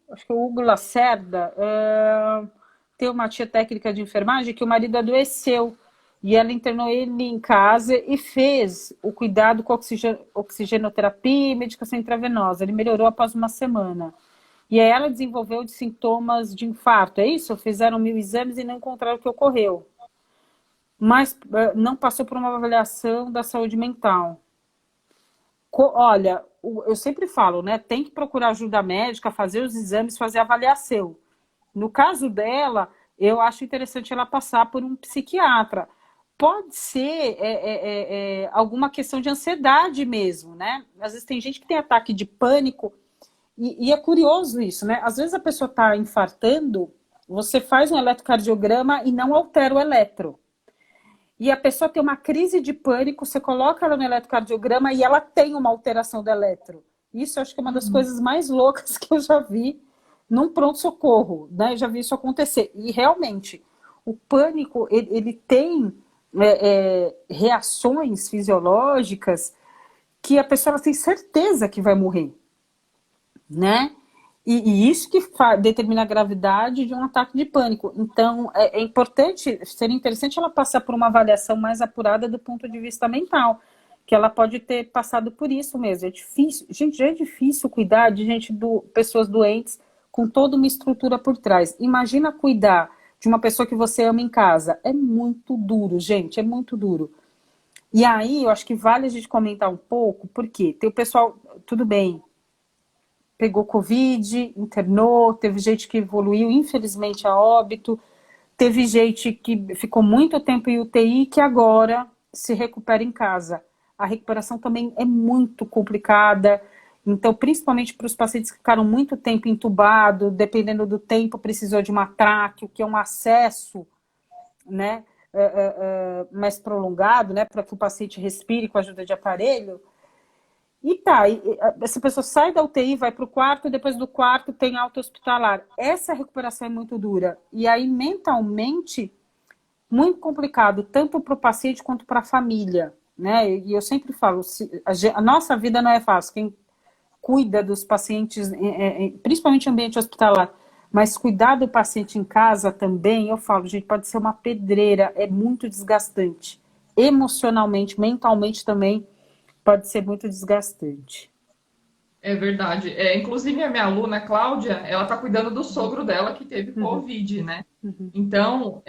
acho que o Hugo Lacerda, tem uma tia técnica de enfermagem que o marido adoeceu e ela internou ele em casa e fez o cuidado com oxigenoterapia e medicação intravenosa. Ele melhorou após uma semana. E aí ela desenvolveu sintomas de infarto, é isso? Fizeram 1000 exames e não encontraram o que ocorreu. Mas não passou por uma avaliação da saúde mental. Olha, eu sempre falo, né? Tem que procurar ajuda médica, fazer os exames, fazer a avaliação. No caso dela, eu acho interessante ela passar por um psiquiatra. Pode ser alguma questão de ansiedade mesmo, né? Às vezes tem gente que tem ataque de pânico e é curioso isso, né? Às vezes a pessoa está infartando, você faz um eletrocardiograma e não altera o eletro. E a pessoa tem uma crise de pânico, você coloca ela no eletrocardiograma e ela tem uma alteração do eletro. Isso eu acho que é uma das coisas mais loucas que eu já vi num pronto-socorro, né? Eu já vi isso acontecer. E realmente, o pânico, ele tem reações fisiológicas que a pessoa tem certeza que vai morrer, né? E isso que determina a gravidade de um ataque de pânico. Então, é importante, seria interessante ela passar por uma avaliação mais apurada do ponto de vista mental, que ela pode ter passado por isso mesmo. É difícil, gente, já é difícil cuidar de pessoas doentes com toda uma estrutura por trás. Imagina cuidar de uma pessoa que você ama em casa. É muito duro, gente, é muito duro. E aí, eu acho que vale a gente comentar um pouco, porque tem o pessoal, tudo bem, pegou Covid, internou, teve gente que evoluiu, infelizmente, a óbito, teve gente que ficou muito tempo em UTI, que agora se recupera em casa. A recuperação também é muito complicada, então, principalmente para os pacientes que ficaram muito tempo entubados, dependendo do tempo, precisou de uma traque, o que é um acesso, né, mais prolongado, né, para que o paciente respire com a ajuda de aparelho. E tá, essa pessoa sai da UTI, vai para o quarto, depois do quarto tem alta hospitalar. Essa recuperação é muito dura. E aí, mentalmente, muito complicado, tanto para o paciente quanto para a família, né? E eu sempre falo, a nossa vida não é fácil. Quem cuida dos pacientes, principalmente em ambiente hospitalar, mas cuidar do paciente em casa também, eu falo, gente, pode ser uma pedreira, é muito desgastante. Emocionalmente, mentalmente também, pode ser muito desgastante. É verdade. Inclusive, a minha aluna, Cláudia, ela está cuidando do sogro dela que teve Covid, né? Então,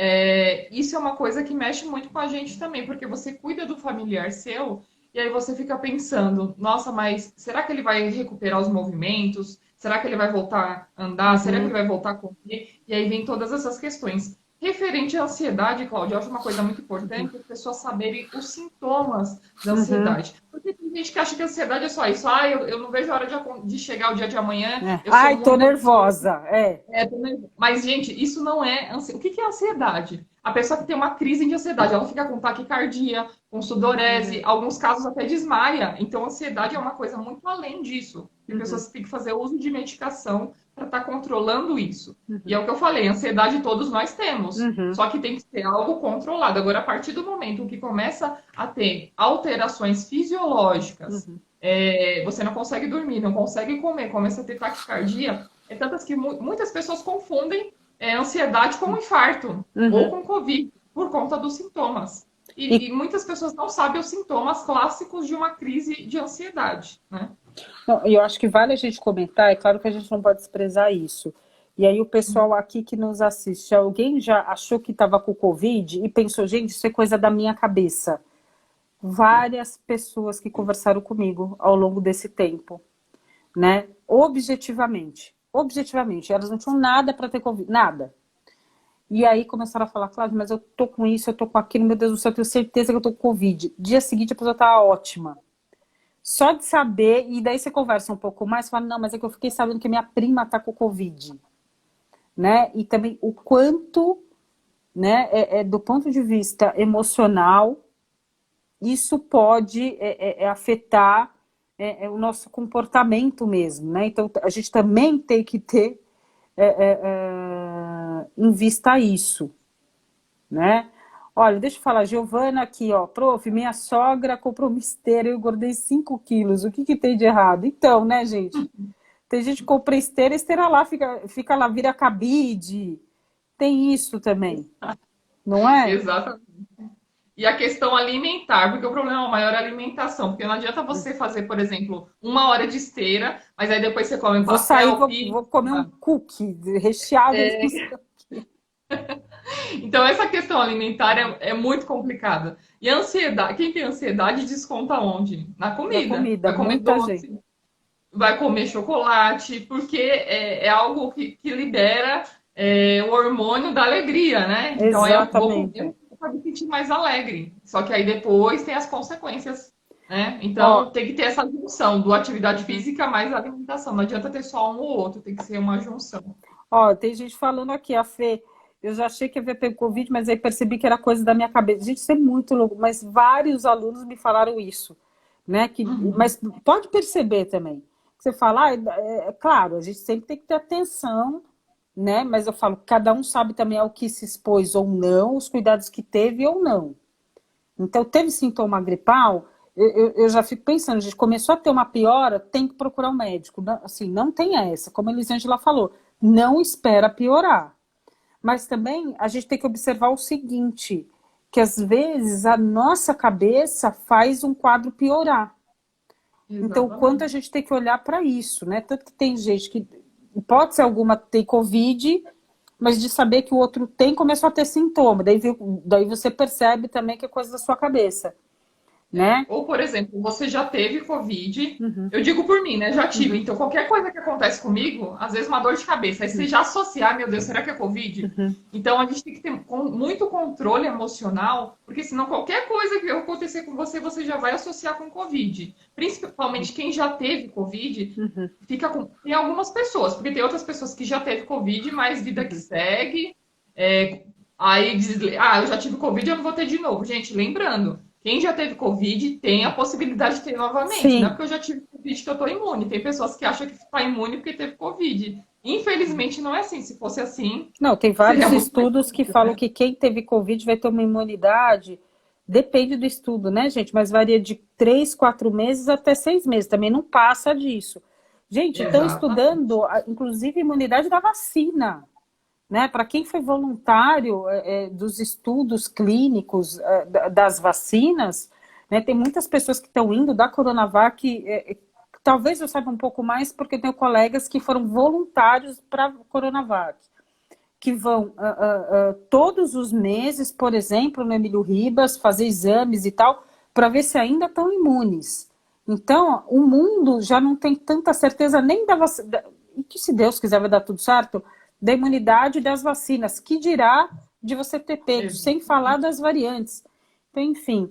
isso é uma coisa que mexe muito com a gente também, porque você cuida do familiar seu e aí você fica pensando, nossa, mas será que ele vai recuperar os movimentos? Será que ele vai voltar a andar? Será que ele vai voltar a correr? E aí vem todas essas questões. Referente à ansiedade, Cláudia, eu acho uma coisa muito importante as pessoas saberem os sintomas da Uhum. ansiedade. Porque tem gente que acha que a ansiedade é só isso. Eu não vejo a hora de chegar o dia de amanhã, É. eu sou Ai, tô muito ansioso. nervosa. É. Mas, gente, isso não é O que é ansiedade? A pessoa que tem uma crise de ansiedade, ela fica com taquicardia, com sudorese, Uhum. alguns casos até desmaia. Então, a ansiedade é uma coisa muito além disso. Tem Uhum. pessoas que têm que fazer uso de medicação para estar controlando isso. E é Uhum. o que eu falei, ansiedade todos nós temos. Uhum. Só que tem que ser algo controlado. Agora, a partir do momento que começa a ter alterações fisiológicas, Uhum. você não consegue dormir, não consegue comer, começa a ter taquicardia, é tantas que muitas pessoas confundem ansiedade com infarto ou Uhum. com Covid, por conta dos sintomas. E E muitas pessoas não sabem os sintomas clássicos de uma crise de ansiedade, né? não, eu acho que vale a gente comentar, é claro que a gente não pode desprezar isso. E aí o pessoal aqui que nos assiste, alguém já achou que estava com Covid e pensou, gente, isso é coisa da minha cabeça. Várias pessoas que conversaram comigo ao longo desse tempo, né? Objetivamente, elas não tinham nada para ter Covid, nada. E aí começaram a falar, Cláudia, mas eu tô com isso, eu tô com aquilo, meu Deus do céu, eu tenho certeza que eu tô com Covid. Dia seguinte a pessoa tá ótima. Só de saber, e daí você conversa um pouco mais, fala, não, mas é que eu fiquei sabendo que minha prima tá com Covid, né? E também o quanto, né, do ponto de vista emocional, isso pode afetar o nosso comportamento mesmo, né? Então a gente também tem que ter em vista isso, né? Olha, deixa eu falar, Giovana aqui, ó, prof, minha sogra comprou uma esteira e eu engordei 5 quilos, o que que tem de errado? Então, né, gente? Tem gente que compra esteira, a esteira lá, fica lá, vira cabide, tem isso também, não é? Exatamente. E a questão alimentar, porque o problema maior é a alimentação, porque não adianta você fazer, por exemplo, 1 hora de esteira, mas aí depois você come Vou sair, pastel, vou comer um pizza. cookie recheado de não sei o quê. Então, essa questão alimentar é muito complicada. E a ansiedade, quem tem ansiedade desconta onde? Na Na comida. comida, Vai comer muita gente. doce, vai comer chocolate, porque é algo que libera o hormônio da alegria, né? Então, aí eu vou Exatamente. comer para me sentir mais alegre. Só que aí depois tem as consequências, né? Ó, Então, tem que ter essa junção do atividade uhum. física mais alimentação. Não adianta ter só um ou outro, tem que ser uma junção. Ó, tem gente falando aqui, a Fê, eu já achei que havia pego Covid, mas aí percebi que era coisa da minha cabeça. Gente, isso é muito louco, mas vários alunos me falaram isso, né? Uhum. Mas pode perceber também. Você fala, claro, a gente sempre tem que ter atenção, né? Mas eu falo, cada um sabe também ao que se expôs ou não, os cuidados que teve ou não. Então, teve sintoma gripal, eu já fico pensando, a gente começou a ter uma piora, tem que procurar um médico. Não, assim, não tem essa, como a Elisângela falou, não espera piorar. Mas também a gente tem que observar o seguinte, que às vezes a nossa cabeça faz um quadro piorar. Então, o quanto a Exatamente. gente tem que olhar para isso, né? Tanto que tem gente que, hipótese alguma, tem Covid, mas de saber que o outro tem, começou a ter sintoma. Daí você percebe também que é coisa da sua cabeça, né? Ou, por exemplo, você já teve Covid, Uhum, eu digo por mim, né? Já tive. uhum, Então, qualquer coisa que acontece comigo, às vezes uma dor de cabeça, aí você já associar, meu Deus, será que é Covid? uhum, Então, a gente tem que ter muito controle emocional, porque senão qualquer coisa que acontecer com você, você já vai associar com Covid. Principalmente quem já teve Covid, uhum, tem algumas pessoas, porque tem outras pessoas que já teve Covid, mas vida que uhum. segue. Aí diz, eu já tive Covid, eu não vou ter de novo. Gente, lembrando, quem já teve Covid tem a possibilidade de ter novamente. Não é Sim, porque eu já tive Covid que eu tô imune. Tem pessoas que acham que está imune porque teve Covid. Infelizmente não é assim. Se fosse assim, não, tem seria vários muito mais estudos que difícil, falam né? que quem teve Covid vai ter uma imunidade. Depende do estudo, né, gente? Mas varia de 3, 4 meses até 6 meses. Também não passa disso. Gente, estão Exatamente. estudando, inclusive, a imunidade da vacina, né? Para quem foi voluntário dos estudos clínicos das vacinas, né? Tem muitas pessoas que estão indo da Coronavac. Talvez eu saiba um pouco mais porque tenho colegas que foram voluntários para a Coronavac, que vão todos os meses, por exemplo, no Emílio Ribas, fazer exames e tal, para ver se ainda estão imunes. Então, o mundo já não tem tanta certeza nem da vacina, e que se Deus quiser vai dar tudo certo, da imunidade das vacinas, que dirá de você ter pego, sem falar das variantes. Então, enfim,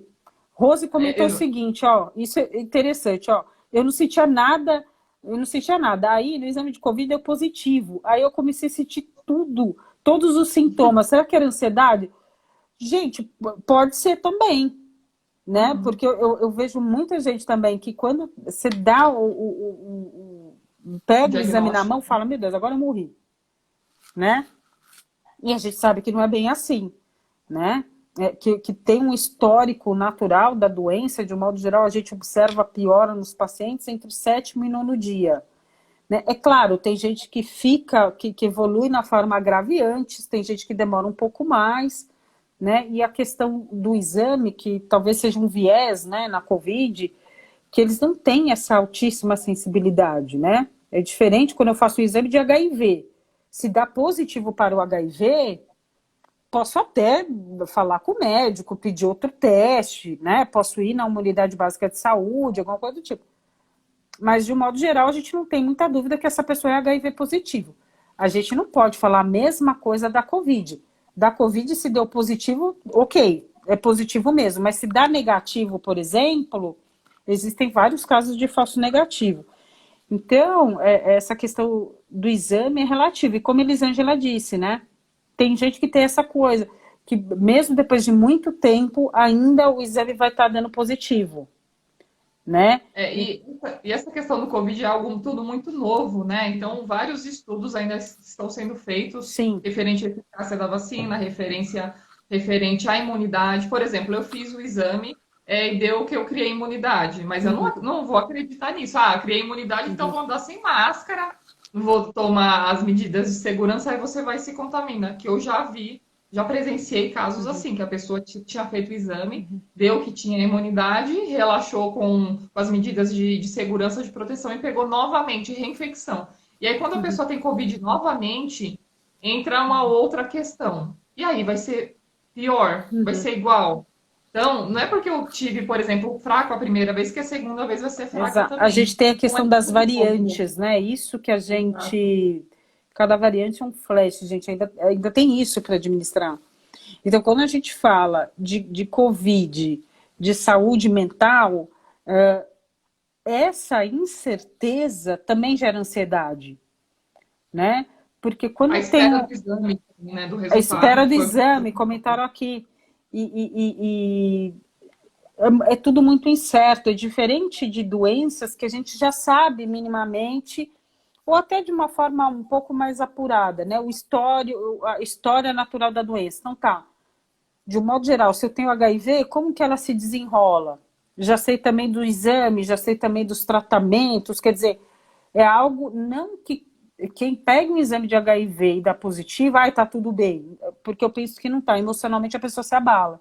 Rose comentou o seguinte, ó, isso é interessante, ó, eu não sentia nada. Aí, no exame de Covid, deu positivo. Aí eu comecei a sentir tudo, todos os sintomas. Será que era ansiedade? Gente, pode ser também, né? Porque eu vejo muita gente também que quando você dá pega o exame na mão, fala, meu Deus, agora eu morri, né? E a gente sabe que não é bem assim, né? Que tem um histórico natural da doença, de um modo geral, a gente observa piora nos pacientes entre o 7º e 9º dia. Né? É claro, tem gente que que evolui na forma grave antes, tem gente que demora um pouco mais, né? E a questão do exame, que talvez seja um viés, né, na Covid, que eles não têm essa altíssima sensibilidade, né? É diferente quando eu faço o exame de HIV. Se dá positivo para o HIV, posso até falar com o médico, pedir outro teste, né? Posso ir na uma unidade básica de saúde, alguma coisa do tipo. Mas, de um modo geral, a gente não tem muita dúvida que essa pessoa é HIV positivo. A gente não pode falar a mesma coisa da Covid. Da Covid, se deu positivo, ok, é positivo mesmo. Mas se dá negativo, por exemplo, existem vários casos de falso negativo. Então, essa questão do exame é relativa. E como a Elisângela disse, né? Tem gente que tem essa coisa, que mesmo depois de muito tempo, ainda o exame vai estar dando positivo, né? E essa questão do Covid é algo tudo muito novo, né? Então, vários estudos ainda estão sendo feitos. Sim. Referente à eficácia da vacina, referente à imunidade. Por exemplo, eu fiz o exame e deu que eu criei imunidade, mas eu não vou acreditar nisso. Ah, criei imunidade, então vou andar sem máscara, vou tomar as medidas de segurança, aí você vai se contamina, que eu já presenciei casos assim, que a pessoa tinha feito o exame, deu que tinha imunidade, relaxou com as medidas de segurança, de proteção e pegou novamente reinfecção. E aí, quando a pessoa tem Covid novamente, entra uma outra questão. E aí, vai ser pior? Vai ser igual? Então, não é porque eu tive, por exemplo, fraco a primeira vez, que a segunda vez vai ser fraca Exato. também. A gente tem a questão das tudo variantes, né? Isso que a gente... Cada variante é um flash, gente. Ainda tem isso para administrar. Então, quando a gente fala de Covid, de saúde mental, essa incerteza também gera ansiedade, né? Porque quando A espera do exame, né, do resultado. A espera do exame, comentaram aqui. E é tudo muito incerto, é diferente de doenças que a gente já sabe minimamente, ou até de uma forma um pouco mais apurada, né? A história natural da doença. Então tá, de um modo geral, se eu tenho HIV, como que ela se desenrola? Já sei também do exame, já sei também dos tratamentos, quer dizer, é algo não que quem pega um exame de HIV e dá positivo, tá tudo bem, porque eu penso que não tá, emocionalmente a pessoa se abala.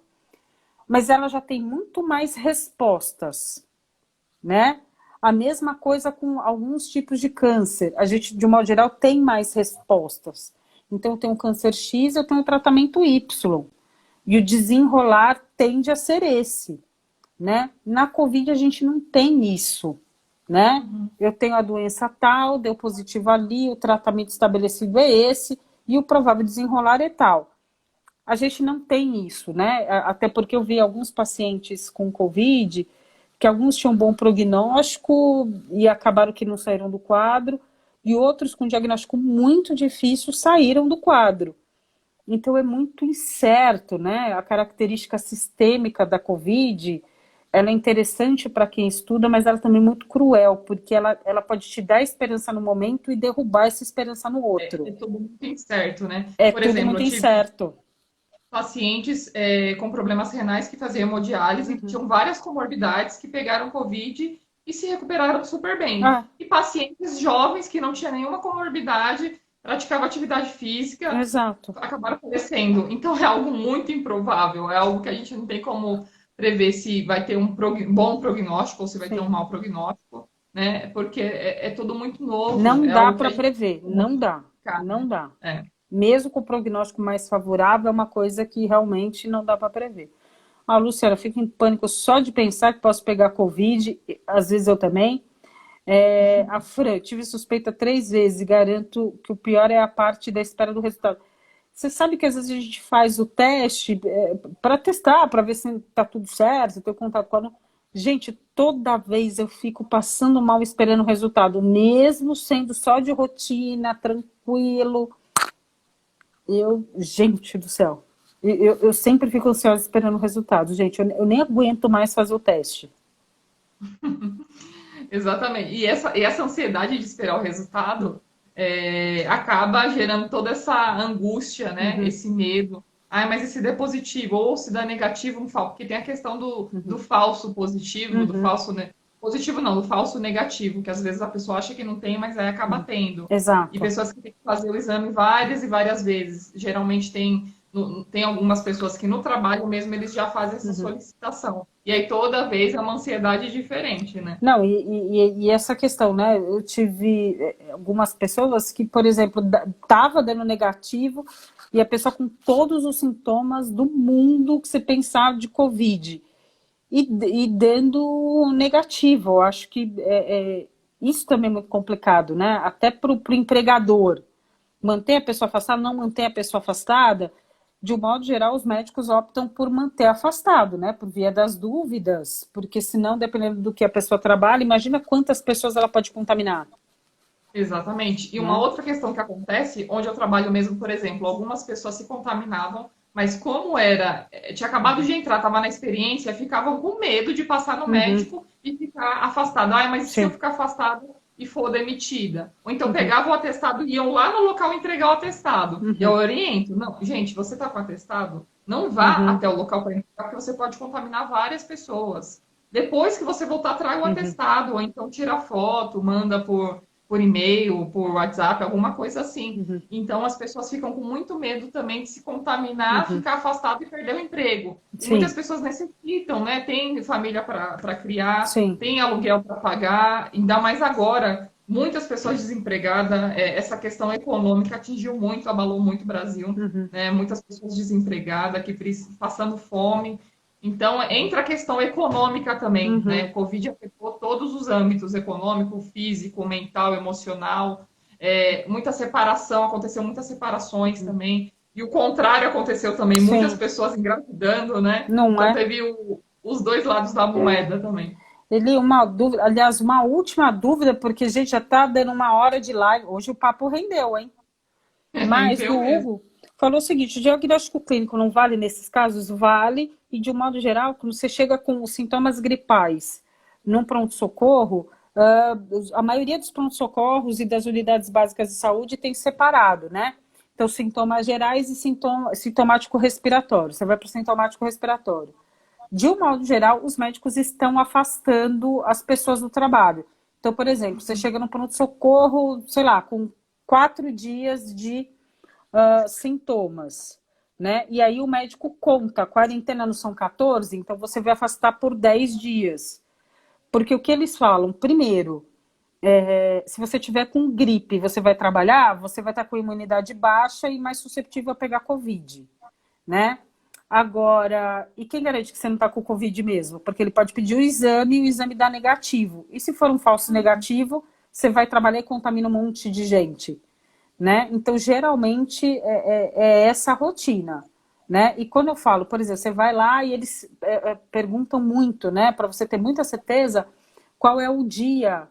Mas ela já tem muito mais respostas, né? A mesma coisa com alguns tipos de câncer. A gente, de um modo geral, tem mais respostas. Então, eu tenho um câncer X, eu tenho um tratamento Y. E o desenrolar tende a ser esse, né? Na Covid, a gente não tem isso, né? Eu tenho a doença tal, deu positivo ali, o tratamento estabelecido é esse, e o provável desenrolar é tal. A gente não tem isso, né? Até porque eu vi alguns pacientes com Covid, que alguns tinham bom prognóstico e acabaram que não saíram do quadro, e outros com diagnóstico muito difícil saíram do quadro. Então é muito incerto, né? A característica sistêmica da Covid, ela é interessante para quem estuda, mas ela também é muito cruel, porque ela pode te dar esperança no momento e derrubar essa esperança no outro. É tudo muito incerto, né? Por exemplo, muito incerto. Pacientes com problemas renais que faziam hemodiálise, tinham várias comorbidades, que pegaram Covid e se recuperaram super bem. E pacientes jovens que não tinham nenhuma comorbidade, praticavam atividade física, acabaram falecendo. Então é algo muito improvável, é algo que a gente não tem como prever se vai ter um bom prognóstico ou se vai ter um mau prognóstico, né? Porque é tudo muito novo. Não dá para prever, não dá. Não dá. Mesmo com o prognóstico mais favorável, é uma coisa que realmente não dá para prever. Luciana, fico em pânico só de pensar que posso pegar Covid, às vezes eu também. A Fran, tive suspeita 3 vezes e garanto que o pior é a parte da espera do resultado. você sabe que às vezes a gente faz o teste para testar, para ver se está tudo certo, se tem contato com a... Gente, toda vez eu fico passando mal esperando o resultado, mesmo sendo só de rotina, tranquilo. Gente do céu, eu sempre fico ansiosa esperando o resultado, gente. Eu nem aguento mais fazer o teste. Exatamente. E essa ansiedade de esperar o resultado acaba gerando toda essa angústia, né? Esse medo. Ai, mas e se der positivo? Ou se der negativo, porque tem a questão do falso positivo, do falso positivo não, do falso negativo, que às vezes a pessoa acha que não tem, mas aí acaba tendo. E Exato. pessoas que têm que fazer o exame várias e várias vezes. Geralmente tem algumas pessoas que no trabalho mesmo eles já fazem essa solicitação. E aí toda vez é uma ansiedade diferente, né? Não, e essa questão, né? Eu tive algumas pessoas que, por exemplo, estava dando negativo e a pessoa com todos os sintomas do mundo que você pensar de Covid e dando negativo. Eu acho que isso também é muito complicado, né? Até para o empregador. Manter a pessoa afastada, não manter a pessoa afastada, de um modo geral, os médicos optam por manter afastado, né? Por via das dúvidas, porque senão, dependendo do que a pessoa trabalha, imagina quantas pessoas ela pode contaminar. Exatamente. E uma Né? outra questão que acontece, onde eu trabalho mesmo, por exemplo, algumas pessoas se contaminavam, mas como tinha acabado de entrar, estava na experiência, ficavam com medo de passar no médico e ficar afastado. Ai, mas e se eu Sim. ficar afastado e for demitida? Ou então pegavam o atestado e iam lá no local entregar o atestado. E eu oriento, não, gente, você está com atestado? Não vá até o local para entregar, porque você pode contaminar várias pessoas. Depois que você voltar, traga o atestado, ou então tira foto, manda por e-mail, por WhatsApp, alguma coisa assim. Então as pessoas ficam com muito medo também de se contaminar, ficar afastado e perder o emprego. E muitas Sim, pessoas necessitam, né? Tem família para criar, sim. tem aluguel para pagar, ainda mais agora. Muitas pessoas desempregadas, essa questão econômica atingiu muito, abalou muito o Brasil, né? Muitas pessoas desempregadas, passando fome. Então, entra a questão econômica também, né? O Covid afetou todos os âmbitos, econômico, físico, mental, emocional. Muita separação, aconteceu muitas separações também. E o contrário aconteceu também, muitas Sim, pessoas engravidando, né? não Então, é? teve os dois lados da moeda também. Ele, uma dúvida, aliás, uma última dúvida, porque a gente já está dando uma hora de live. Hoje o papo rendeu, hein? Mas Entendeu do mesmo? Hugo falou o seguinte: o diagnóstico clínico não vale nesses casos? Vale, e de um modo geral, quando você chega com os sintomas gripais num pronto-socorro, a maioria dos pronto-socorros e das unidades básicas de saúde tem separado, né? Então, sintomas gerais e sintomático respiratório. Você vai para o sintomático respiratório. De um modo geral, os médicos estão afastando as pessoas do trabalho. Então, por exemplo, você chega no pronto-socorro, sei lá, com 4 dias de sintomas, né? E aí o médico conta, a quarentena não são 14, então você vai afastar por 10 dias. Porque o que eles falam, primeiro, se você tiver com gripe, você vai trabalhar, você vai estar com imunidade baixa e mais susceptível a pegar Covid, né? Agora, e quem garante que você não está com Covid mesmo? Porque ele pode pedir o exame e o exame dá negativo. E se for um falso negativo, você vai trabalhar e contamina um monte de gente, né? Então, geralmente, é essa rotina, né? E quando eu falo, por exemplo, você vai lá e eles perguntam muito, né? Para você ter muita certeza, qual é o dia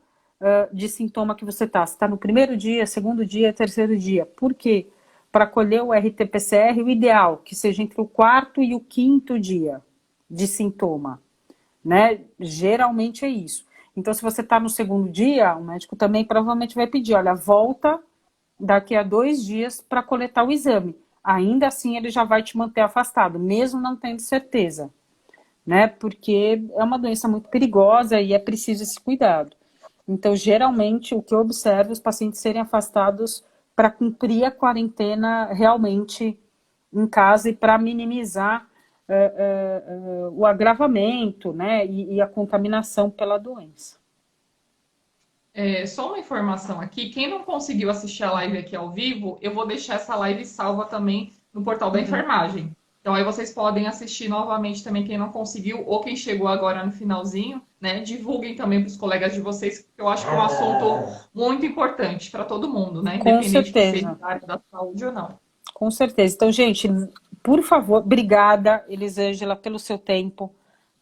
de sintoma que você está. Se está no primeiro dia, segundo dia, terceiro dia. Por quê? Para colher o RT-PCR, o ideal que seja entre o quarto e o quinto dia de sintoma, né? Geralmente é isso. Então, se você está no segundo dia, o médico também provavelmente vai pedir, olha, volta daqui a 2 dias para coletar o exame. Ainda assim, ele já vai te manter afastado, mesmo não tendo certeza, né? Porque é uma doença muito perigosa e é preciso esse cuidado. Então, geralmente, o que eu observo é os pacientes serem afastados para cumprir a quarentena realmente em casa e para minimizar o agravamento, né, e a contaminação pela doença. Só uma informação aqui, quem não conseguiu assistir a live aqui ao vivo, eu vou deixar essa live salva também no portal da enfermagem. Então aí vocês podem assistir novamente também quem não conseguiu ou quem chegou agora no finalzinho, né? Divulguem também para os colegas de vocês, que eu acho que é um assunto muito importante para todo mundo, né? Com Independente de ser certeza, da área da saúde ou não. Com certeza. Então, gente, por favor, obrigada, Elisângela, pelo seu tempo,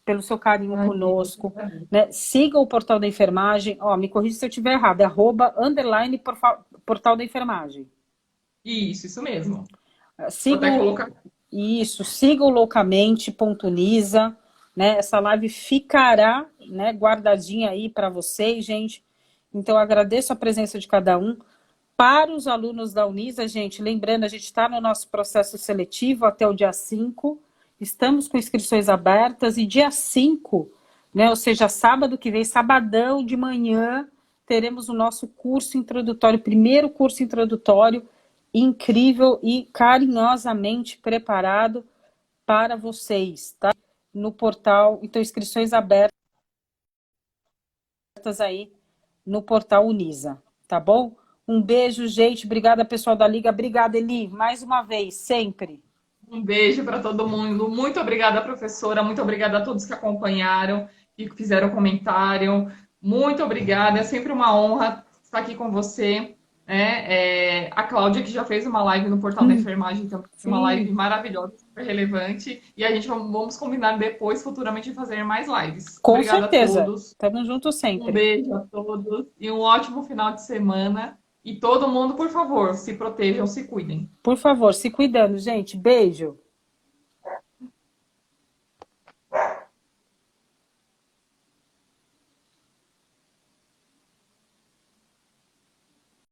pelo seu carinho Ai, conosco, né? Siga o Portal da Enfermagem, ó, me corrija se eu estiver errado, é @_ Portal da Enfermagem. isso mesmo. Vou Siga até o, colocar. isso, siga o loucamente.nisa, né? Essa live ficará, né, guardadinha aí para vocês, gente. Então, eu agradeço a presença de cada um. Para os alunos da Unisa, gente, lembrando, a gente está no nosso processo seletivo até o dia 5, estamos com inscrições abertas e dia 5, né, ou seja, sábado que vem, sabadão de manhã, teremos o nosso curso introdutório, primeiro curso introdutório, incrível e carinhosamente preparado para vocês, tá? No portal, então, inscrições abertas aí no portal Unisa, tá bom? Um beijo, gente. Obrigada, pessoal da Liga. Obrigada, Eli, mais uma vez, sempre. Um beijo para todo mundo. Muito obrigada, professora. Muito obrigada a todos que acompanharam e que fizeram comentário. Muito obrigada. É sempre uma honra estar aqui com você. A Cláudia, que já fez uma live no Portal da Enfermagem, então, uma live maravilhosa, super relevante. E a gente vamos combinar depois, futuramente, de fazer mais lives. Com Obrigada a certeza. todos. Estamos juntos Um sempre. beijo a todos e um ótimo final de semana. E todo mundo, por favor, se protejam, se cuidem. Por favor, se cuidando, gente. Beijo.